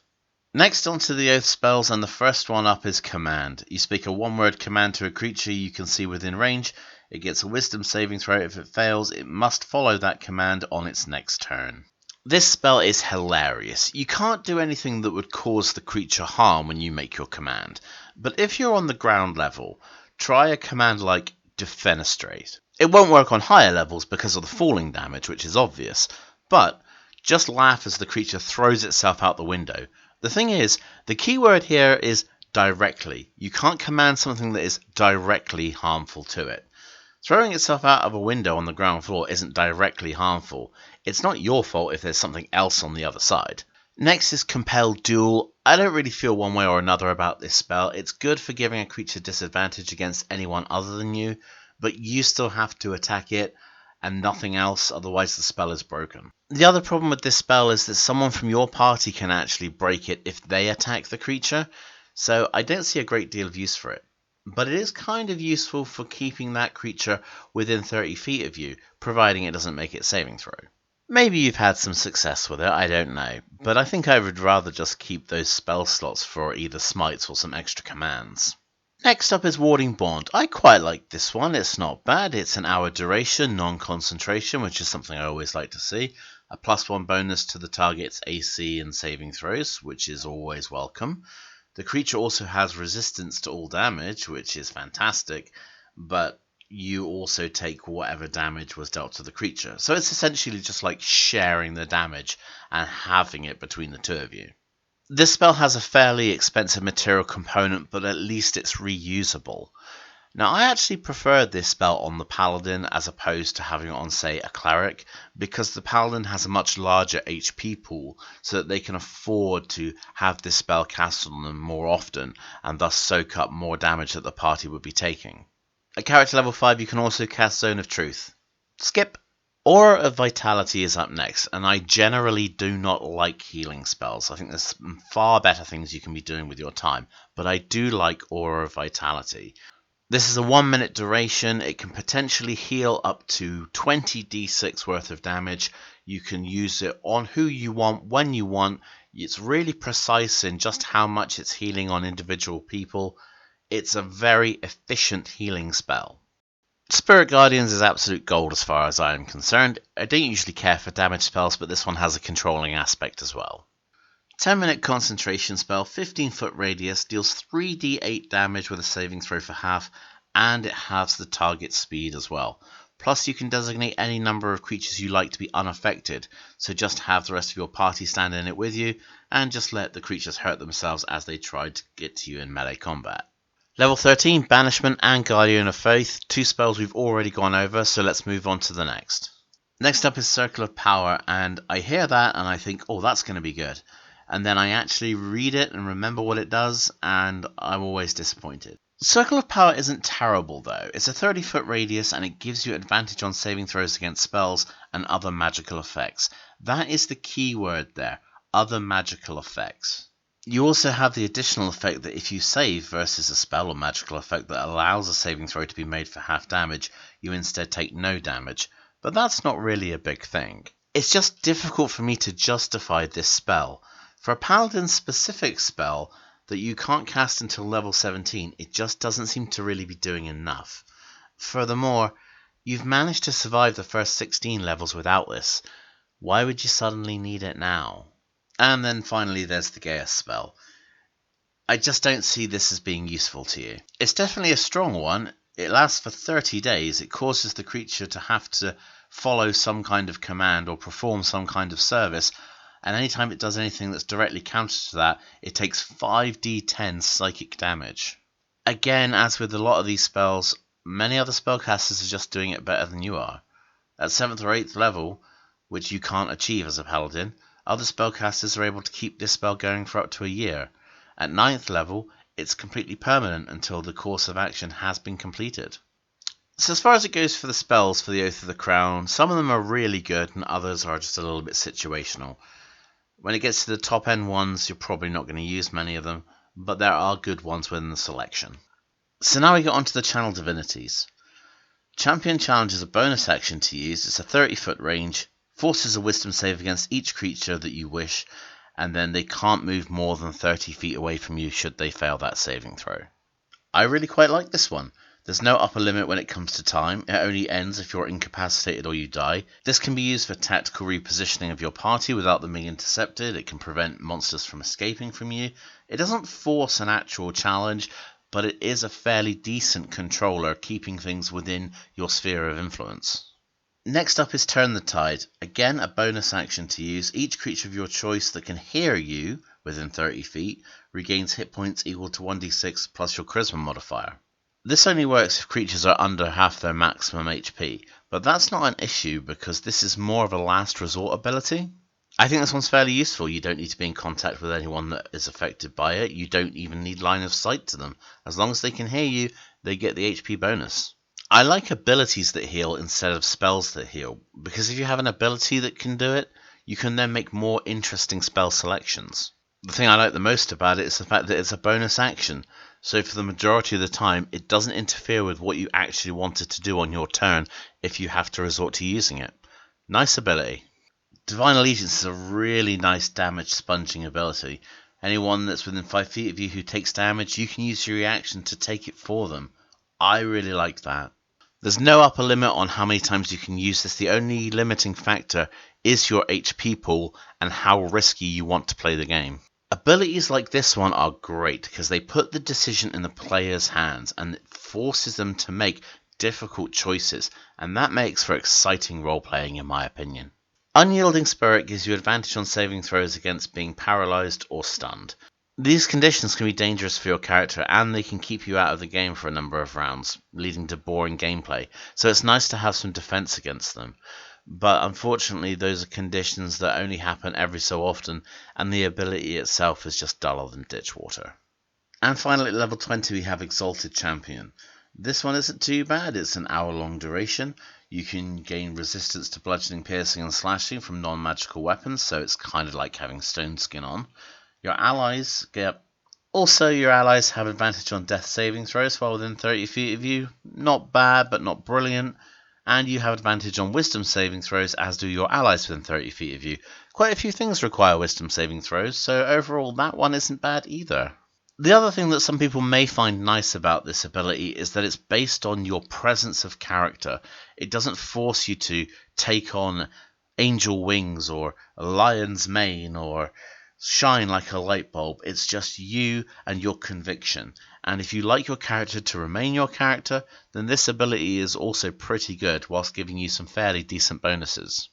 Next onto the Oath spells, and the first one up is Command. You speak a one-word command to a creature you can see within range. It gets a Wisdom saving throw. If it fails, it must follow that command on its next turn. This spell is hilarious. You can't do anything that would cause the creature harm when you make your command, but if you're on the ground level, try a command like Defenestrate. It won't work on higher levels because of the falling damage, which is obvious, but just laugh as the creature throws itself out the window. The thing is, the key word here is directly. You can't command something that is directly harmful to it. Throwing itself out of a window on the ground floor isn't directly harmful. It's not your fault if there's something else on the other side. Next is Compel Duel. I don't really feel one way or another about this spell. It's good for giving a creature disadvantage against anyone other than you, but you still have to attack it and nothing else, otherwise the spell is broken. The other problem with this spell is that someone from your party can actually break it if they attack the creature, so I don't see a great deal of use for it. But it is kind of useful for keeping that creature within 30 feet of you, providing it doesn't make its saving throw. Maybe you've had some success with it, I don't know, but I think I would rather just keep those spell slots for either smites or some extra commands. Next up is Warding Bond. I quite like this one, it's not bad. It's an hour duration, non-concentration, which is something I always like to see. A +1 bonus to the target's AC and saving throws, which is always welcome. The creature also has resistance to all damage, which is fantastic, but you also take whatever damage was dealt to the creature. So it's essentially just like sharing the damage and having it between the two of you. This spell has a fairly expensive material component, but at least it's reusable. Now, I actually prefer this spell on the Paladin as opposed to having it on, say, a Cleric, because the Paladin has a much larger HP pool, so that they can afford to have this spell cast on them more often, and thus soak up more damage that the party would be taking. At character level 5, you can also cast Zone of Truth. Skip! Aura of Vitality is up next, and I generally do not like healing spells. I think there's far better things you can be doing with your time, but I do like Aura of Vitality. This is a 1 minute duration. It can potentially heal up to 20 d6 worth of damage. You can use it on who you want, when you want. It's really precise in just how much it's healing on individual people. It's a very efficient healing spell. Spirit Guardians is absolute gold as far as I am concerned. I don't usually care for damage spells, but this one has a controlling aspect as well. 10-minute concentration spell, 15-foot radius, deals 3d8 damage with a saving throw for half, and it halves the target's speed as well. Plus, you can designate any number of creatures you like to be unaffected, so just have the rest of your party stand in it with you, and just let the creatures hurt themselves as they try to get to you in melee combat. Level 13, Banishment and Guardian of Faith, two spells we've already gone over, so let's move on to the next. Next up is Circle of Power, and I hear that and I think, oh, that's going to be good. And then I actually read it and remember what it does, and I'm always disappointed. Circle of Power isn't terrible though. It's a 30-foot radius and it gives you advantage on saving throws against spells and other magical effects. That is the key word there, other magical effects. You also have the additional effect that if you save versus a spell or magical effect that allows a saving throw to be made for half damage, you instead take no damage. But that's not really a big thing. It's just difficult for me to justify this spell. For a Paladin specific spell that you can't cast until level 17, it just doesn't seem to really be doing enough. Furthermore, you've managed to survive the first 16 levels without this. Why would you suddenly need it now? And then finally there's the Gaius spell. I just don't see this as being useful to you. It's definitely a strong one. It lasts for 30 days. It causes the creature to have to follow some kind of command or perform some kind of service. And anytime it does anything that's directly counter to that, it takes 5d10 psychic damage. Again, as with a lot of these spells, many other spellcasters are just doing it better than you are. At 7th or 8th level, which you can't achieve as a paladin, other spellcasters are able to keep this spell going for up to a year. At 9th level, it's completely permanent until the course of action has been completed. So as far as it goes for the spells for the Oath of the Crown, some of them are really good and others are just a little bit situational. When it gets to the top end ones, you're probably not going to use many of them, but there are good ones within the selection. So now we get on to the Channel Divinities. Champion Challenge is a bonus action to use. It's a 30-foot range, forces a wisdom save against each creature that you wish, and then they can't move more than 30 feet away from you should they fail that saving throw. I really quite like this one. There's no upper limit when it comes to time. It only ends if you're incapacitated or you die. This can be used for tactical repositioning of your party without them being intercepted. It can prevent monsters from escaping from you. It doesn't force an actual challenge, but it is a fairly decent controller, keeping things within your sphere of influence. Next up is Turn the Tide. Again, a bonus action to use. Each creature of your choice that can hear you within 30 feet regains hit points equal to 1d6 plus your charisma modifier. This only works if creatures are under half their maximum HP, but that's not an issue because this is more of a last resort ability. I think this one's fairly useful. You don't need to be in contact with anyone that is affected by it. You don't even need line of sight to them. As long as they can hear you, they get the HP bonus. I like abilities that heal instead of spells that heal, because if you have an ability that can do it, you can then make more interesting spell selections. The thing I like the most about it is the fact that it's a bonus action, so for the majority of the time it doesn't interfere with what you actually wanted to do on your turn if you have to resort to using it. Nice ability. Divine Allegiance is a really nice damage sponging ability. Anyone that's within 5 feet of you who takes damage, you can use your reaction to take it for them. I really like that. There's no upper limit on how many times you can use this. The only limiting factor is your HP pool and how risky you want to play the game. Abilities like this one are great because they put the decision in the player's hands and it forces them to make difficult choices, and that makes for exciting role-playing in my opinion. Unyielding Spirit gives you advantage on saving throws against being paralyzed or stunned. These conditions can be dangerous for your character and they can keep you out of the game for a number of rounds, leading to boring gameplay, so it's nice to have some defense against them. But unfortunately those are conditions that only happen every so often and the ability itself is just duller than ditch water. And finally at level 20 we have Exalted Champion. This one isn't too bad, it's an hour-long duration. You can gain resistance to bludgeoning, piercing and slashing from non-magical weapons, so it's kind of like having stone skin on. Your allies have advantage on death saving throws while within 30 feet of you. Not bad, but not brilliant. And you have advantage on wisdom saving throws, as do your allies within 30 feet of you. Quite a few things require wisdom saving throws, so overall that one isn't bad either. The other thing that some people may find nice about this ability is that it's based on your presence of character. It doesn't force you to take on angel wings or a lion's mane or shine like a light bulb. It's just you and your conviction. And if you like your character to remain your character, then this ability is also pretty good whilst giving you some fairly decent bonuses.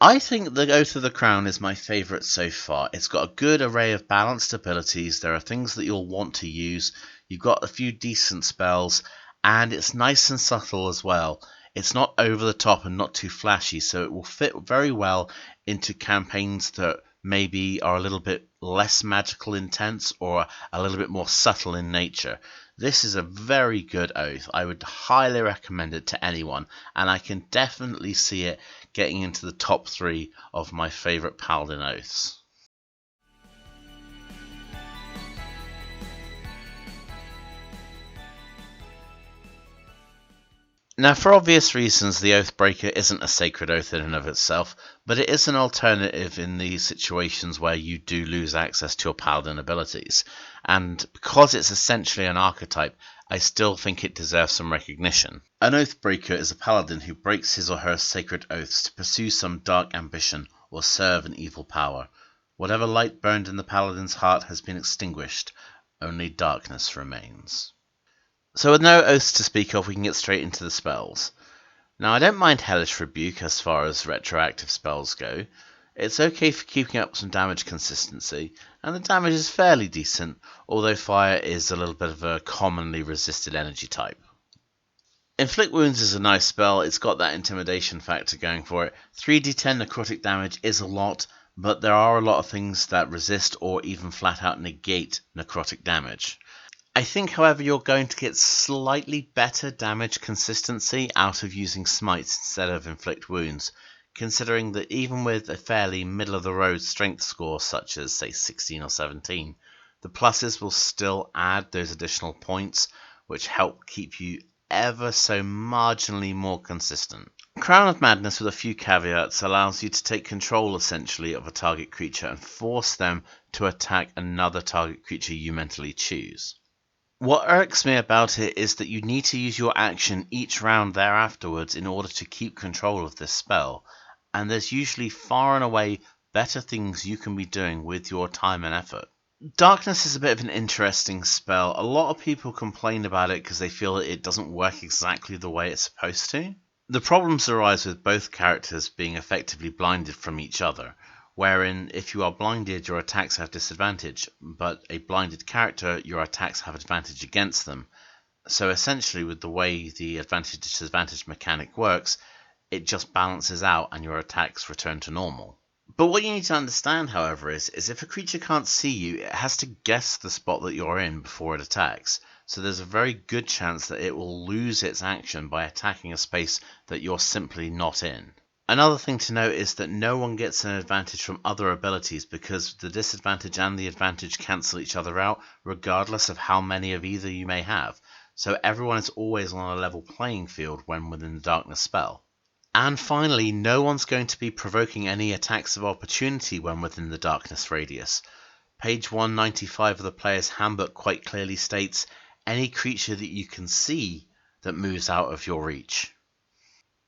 I think the Oath of the Crown is my favourite so far. It's got a good array of balanced abilities, there are things that you'll want to use, you've got a few decent spells, and it's nice and subtle as well. It's not over the top and not too flashy, so it will fit very well into campaigns that maybe are a little bit less magical intense or a little bit more subtle in nature. This is a very good oath. I would highly recommend it to anyone, and I can definitely see it getting into the top 3 of my favourite Paladin oaths. Now, for obvious reasons, the Oathbreaker isn't a sacred oath in and of itself, but it is an alternative in the situations where you do lose access to your Paladin abilities. And because it's essentially an archetype, I still think it deserves some recognition. An Oathbreaker is a Paladin who breaks his or her sacred oaths to pursue some dark ambition or serve an evil power. Whatever light burned in the Paladin's heart has been extinguished, only darkness remains. So with no oaths to speak of, we can get straight into the spells. Now, I don't mind Hellish Rebuke as far as retroactive spells go. It's okay for keeping up some damage consistency, and the damage is fairly decent, although fire is a little bit of a commonly resisted energy type. Inflict Wounds is a nice spell, it's got that intimidation factor going for it. 3d10 necrotic damage is a lot, but there are a lot of things that resist or even flat out negate necrotic damage. I think, however, you're going to get slightly better damage consistency out of using Smites instead of Inflict Wounds, considering that even with a fairly middle-of-the-road strength score such as, say, 16 or 17, the pluses will still add those additional points, which help keep you ever so marginally more consistent. Crown of Madness, with a few caveats, allows you to take control essentially of a target creature and force them to attack another target creature you mentally choose. What irks me about it is that you need to use your action each round thereafterwards in order to keep control of this spell, and there's usually far and away better things you can be doing with your time and effort. Darkness is a bit of an interesting spell. A lot of people complain about it because they feel that it doesn't work exactly the way it's supposed to. The problems arise with both characters being effectively blinded from each other, wherein if you are blinded, your attacks have disadvantage, but a blinded character, your attacks have advantage against them. So essentially, with the way the advantage-disadvantage mechanic works, it just balances out and your attacks return to normal. But what you need to understand, however, is if a creature can't see you, it has to guess the spot that you're in before it attacks. So there's a very good chance that it will lose its action by attacking a space that you're simply not in. Another thing to note is that no one gets an advantage from other abilities because the disadvantage and the advantage cancel each other out regardless of how many of either you may have, so everyone is always on a level playing field when within the darkness spell. And finally, no one's going to be provoking any attacks of opportunity when within the darkness radius. Page 195 of the player's handbook quite clearly states, any creature that you can see that moves out of your reach.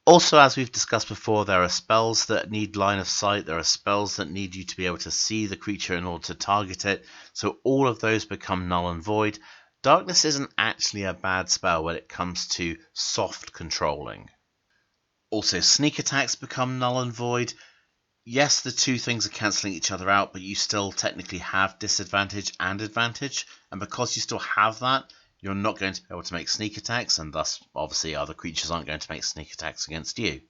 Also, as we've discussed before, there are spells that need line of sight, there are spells that need you to be able to see the creature in order to target it, so all of those become null and void. Darkness isn't actually a bad spell when it comes to soft controlling. Also, sneak attacks become null and void. Yes, the two things are cancelling each other out, but you still technically have disadvantage and advantage, and because you still have that, you're not going to be able to make sneak attacks, and thus, obviously, other creatures aren't going to make sneak attacks against you.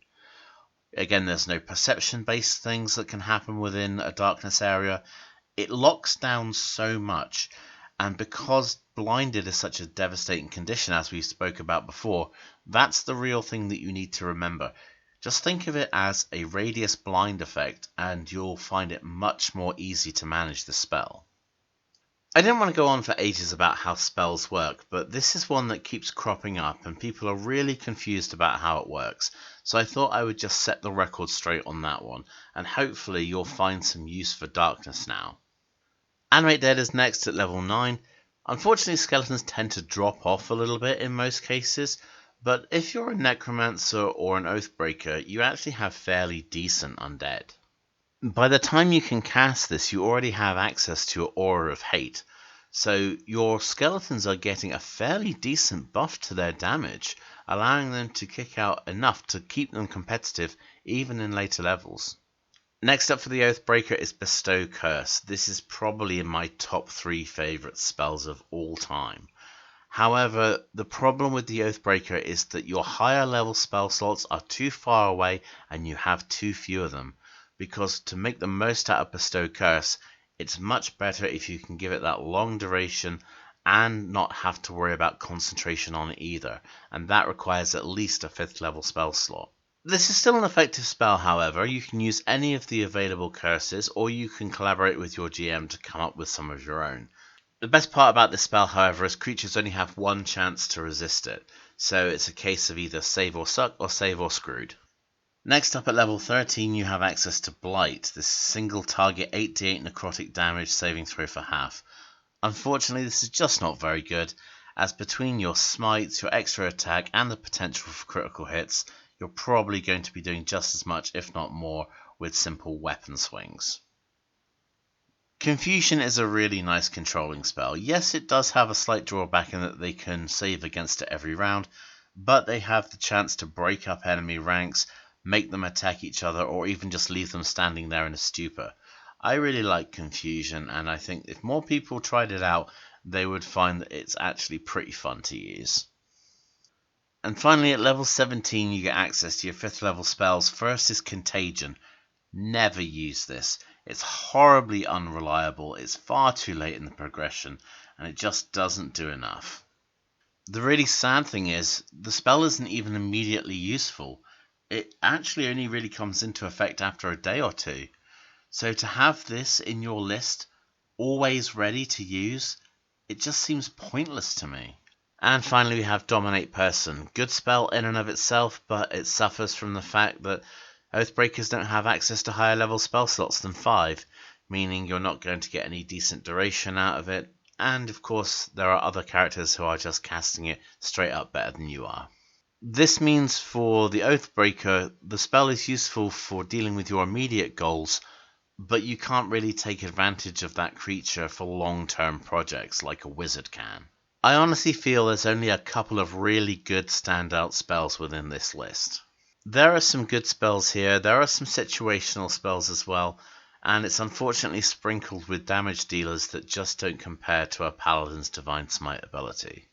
Again, there's no perception-based things that can happen within a darkness area. It locks down so much, and because blinded is such a devastating condition, as we spoke about before, that's the real thing that you need to remember. Just think of it as a radius blind effect, and you'll find it much more easy to manage the spell. I didn't want to go on for ages about how spells work, but this is one that keeps cropping up and people are really confused about how it works, so I thought I would just set the record straight on that one, and hopefully you'll find some use for darkness now. Animate Dead is next at level 9. Unfortunately, skeletons tend to drop off a little bit in most cases, but if you're a necromancer or an Oathbreaker, you actually have fairly decent undead. By the time you can cast this, you already have access to your Aura of Hate, so your skeletons are getting a fairly decent buff to their damage, allowing them to kick out enough to keep them competitive even in later levels. Next up for the Oathbreaker is Bestow Curse. This is probably in my top 3 favourite spells of all time. However, the problem with the Oathbreaker is that your higher level spell slots are too far away and you have too few of them, because to make the most out of Bestow Curse, it's much better if you can give it that long duration and not have to worry about concentration on it either, and that requires at least a 5th level spell slot. This is still an effective spell, however. You can use any of the available curses, or you can collaborate with your GM to come up with some of your own. The best part about this spell, however, is creatures only have one chance to resist it, so it's a case of either save or suck or save or screwed. Next up at level 13 you have access to Blight, this single target 8d8 necrotic damage saving throw for half. Unfortunately, this is just not very good, as between your smites, your extra attack and the potential for critical hits, you're probably going to be doing just as much, if not more, with simple weapon swings. Confusion is a really nice controlling spell. Yes, it does have a slight drawback in that they can save against it every round, but they have the chance to break up enemy ranks, make them attack each other, or even just leave them standing there in a stupor. I really like Confusion, and I think if more people tried it out, they would find that it's actually pretty fun to use. And finally, at level 17 you get access to your 5th level spells. First is Contagion. Never use this. It's horribly unreliable, it's far too late in the progression, and it just doesn't do enough. The really sad thing is, the spell isn't even immediately useful. It actually only really comes into effect after a day or two. So to have this in your list, always ready to use, it just seems pointless to me. And finally we have Dominate Person. Good spell in and of itself, but it suffers from the fact that Oathbreakers don't have access to higher level spell slots than 5, meaning you're not going to get any decent duration out of it, and of course there are other characters who are just casting it straight up better than you are. This means for the Oathbreaker, the spell is useful for dealing with your immediate goals, but you can't really take advantage of that creature for long-term projects like a wizard can. I honestly feel there's only a couple of really good standout spells within this list. There are some good spells here, there are some situational spells as well, and it's unfortunately sprinkled with damage dealers that just don't compare to a Paladin's Divine Smite ability.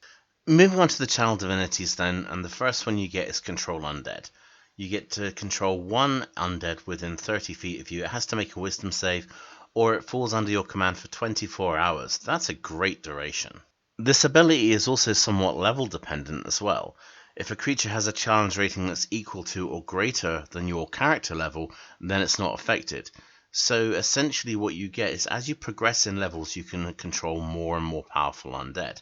Moving on to the Channel Divinities then, and the first one you get is Control Undead. You get to control one undead within 30 feet of you. It has to make a wisdom save, or it falls under your command for 24 hours. That's a great duration. This ability is also somewhat level dependent as well. If a creature has a challenge rating that's equal to or greater than your character level, then it's not affected. So essentially what you get is as you progress in levels, you can control more and more powerful undead.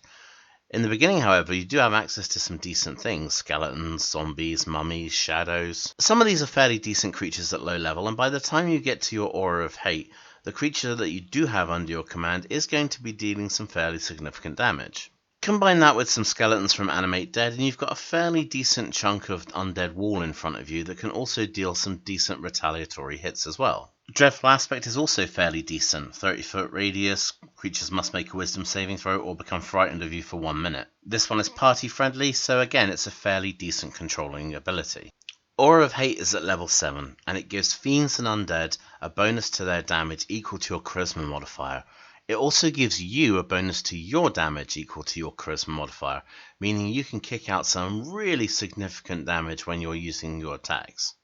In the beginning, however, you do have access to some decent things: skeletons, zombies, mummies, shadows. Some of these are fairly decent creatures at low level, and by the time you get to your Aura of Hate, the creature that you do have under your command is going to be dealing some fairly significant damage. Combine that with some skeletons from Animate Dead, and you've got a fairly decent chunk of undead wall in front of you that can also deal some decent retaliatory hits as well. Dreadful Aspect is also fairly decent. 30-foot radius, creatures must make a wisdom saving throw or become frightened of you for 1 minute. This one is party friendly, so again it's a fairly decent controlling ability. Aura of Hate is at level 7, and it gives fiends and undead a bonus to their damage equal to your charisma modifier. It also gives you a bonus to your damage equal to your charisma modifier, meaning you can kick out some really significant damage when you're using your attacks.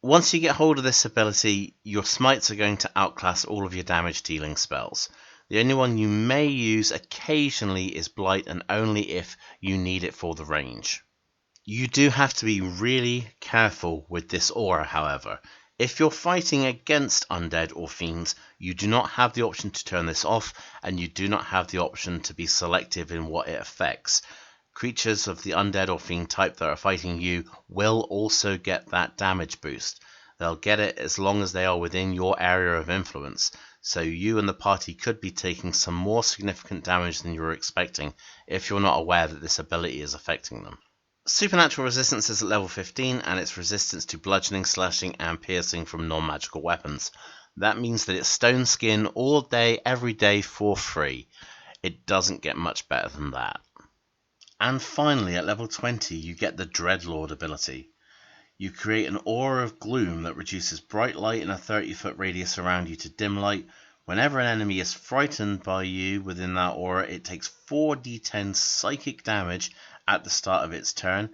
Once you get hold of this ability, your smites are going to outclass all of your damage dealing spells. The only one you may use occasionally is Blight, and only if you need it for the range. You do have to be really careful with this aura, however. If you're fighting against undead or fiends, you do not have the option to turn this off, and you do not have the option to be selective in what it affects. Creatures of the undead or fiend type that are fighting you will also get that damage boost. they'll get it as long as they are within your area of influence, so you and the party could be taking some more significant damage than you were expecting if you're not aware that this ability is affecting them. Supernatural resistance is at level 15, and it's resistance to bludgeoning, slashing, and piercing from non-magical weapons. That means that it's stone skin all day, every day for free. It doesn't get much better than that. And finally, at level 20, you get the Dreadlord ability. You create an aura of gloom that reduces bright light in a 30-foot radius around you to dim light. Whenever an enemy is frightened by you within that aura, it takes 4d10 psychic damage at the start of its turn.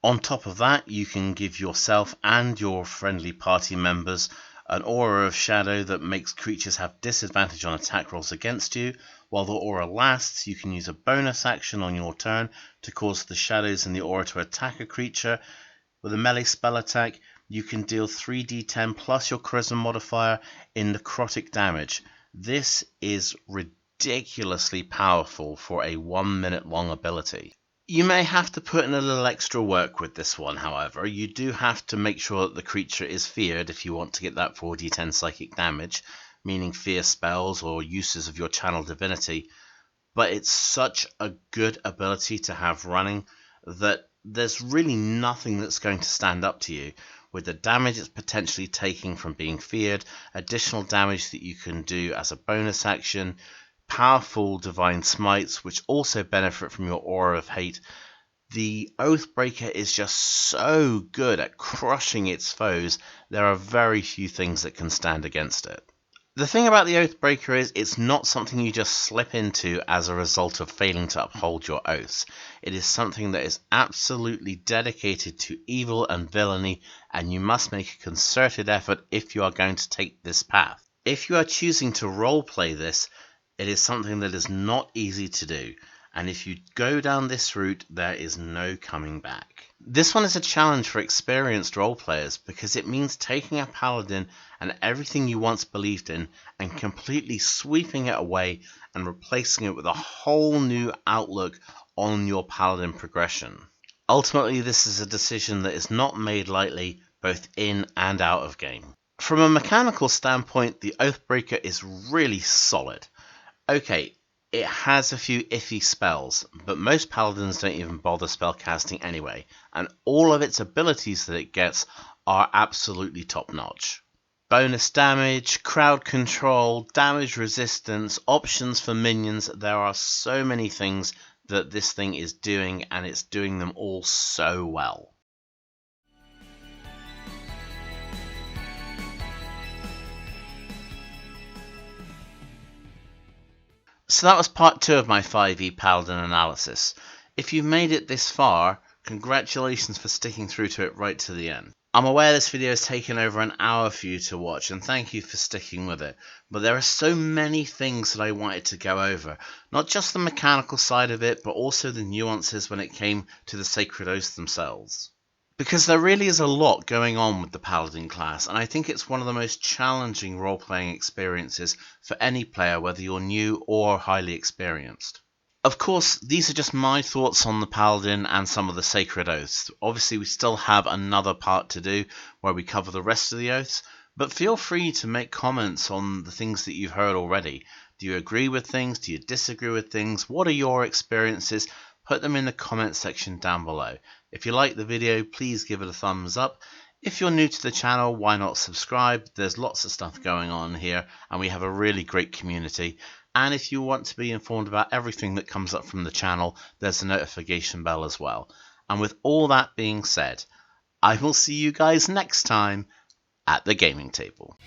On top of that, you can give yourself and your friendly party members an aura of shadow that makes creatures have disadvantage on attack rolls against you. While the aura lasts, you can use a bonus action on your turn to cause the shadows in the aura to attack a creature. With a melee spell attack, you can deal 3d10 plus your charisma modifier in necrotic damage. This is ridiculously powerful for a 1 minute long ability. You may have to put in a little extra work with this one, however. You do have to make sure that the creature is feared if you want to get that 4d10 psychic damage, meaning fear spells or uses of your channel divinity. But it's such a good ability to have running that there's really nothing that's going to stand up to you. With the damage it's potentially taking from being feared, additional damage that you can do as a bonus action, powerful divine smites which also benefit from your aura of hate. The Oathbreaker is just so good at crushing its foes, there are very few things that can stand against it. The thing about the Oathbreaker is it's not something you just slip into as a result of failing to uphold your oaths. It is something that is absolutely dedicated to evil and villainy, and you must make a concerted effort if you are going to take this path. If you are choosing to roleplay this, it is something that is not easy to do, and if you go down this route, there is no coming back. This one is a challenge for experienced roleplayers because it means taking a paladin and everything you once believed in and completely sweeping it away and replacing it with a whole new outlook on your paladin progression. Ultimately, this is a decision that is not made lightly, both in and out of game. From a mechanical standpoint, the Oathbreaker is really solid. Okay, it has a few iffy spells, but most paladins don't even bother spellcasting anyway, and all of its abilities that it gets are absolutely top-notch. Bonus damage, crowd control, damage resistance, options for minions, there are so many things that this thing is doing, and it's doing them all so well. So that was part 2 of my 5e Paladin analysis. If you've made it this far, congratulations for sticking through to it right to the end. I'm aware this video has taken over an hour for you to watch, and thank you for sticking with it. But there are so many things that I wanted to go over. Not just the mechanical side of it, but also the nuances when it came to the sacred oaths themselves. Because there really is a lot going on with the Paladin class, and I think it's one of the most challenging role-playing experiences for any player, whether you're new or highly experienced. Of course, these are just my thoughts on the Paladin and some of the sacred oaths. Obviously, we still have another part to do where we cover the rest of the oaths, but feel free to make comments on the things that you've heard already. Do you agree with things? Do you disagree with things? What are your experiences? Put them in the comment section down below. If you like the video, please give it a thumbs up. If you're new to the channel, why not subscribe? There's lots of stuff going on here, and we have a really great community. And if you want to be informed about everything that comes up from the channel, there's a notification bell as well. And with all that being said, I will see you guys next time at the gaming table.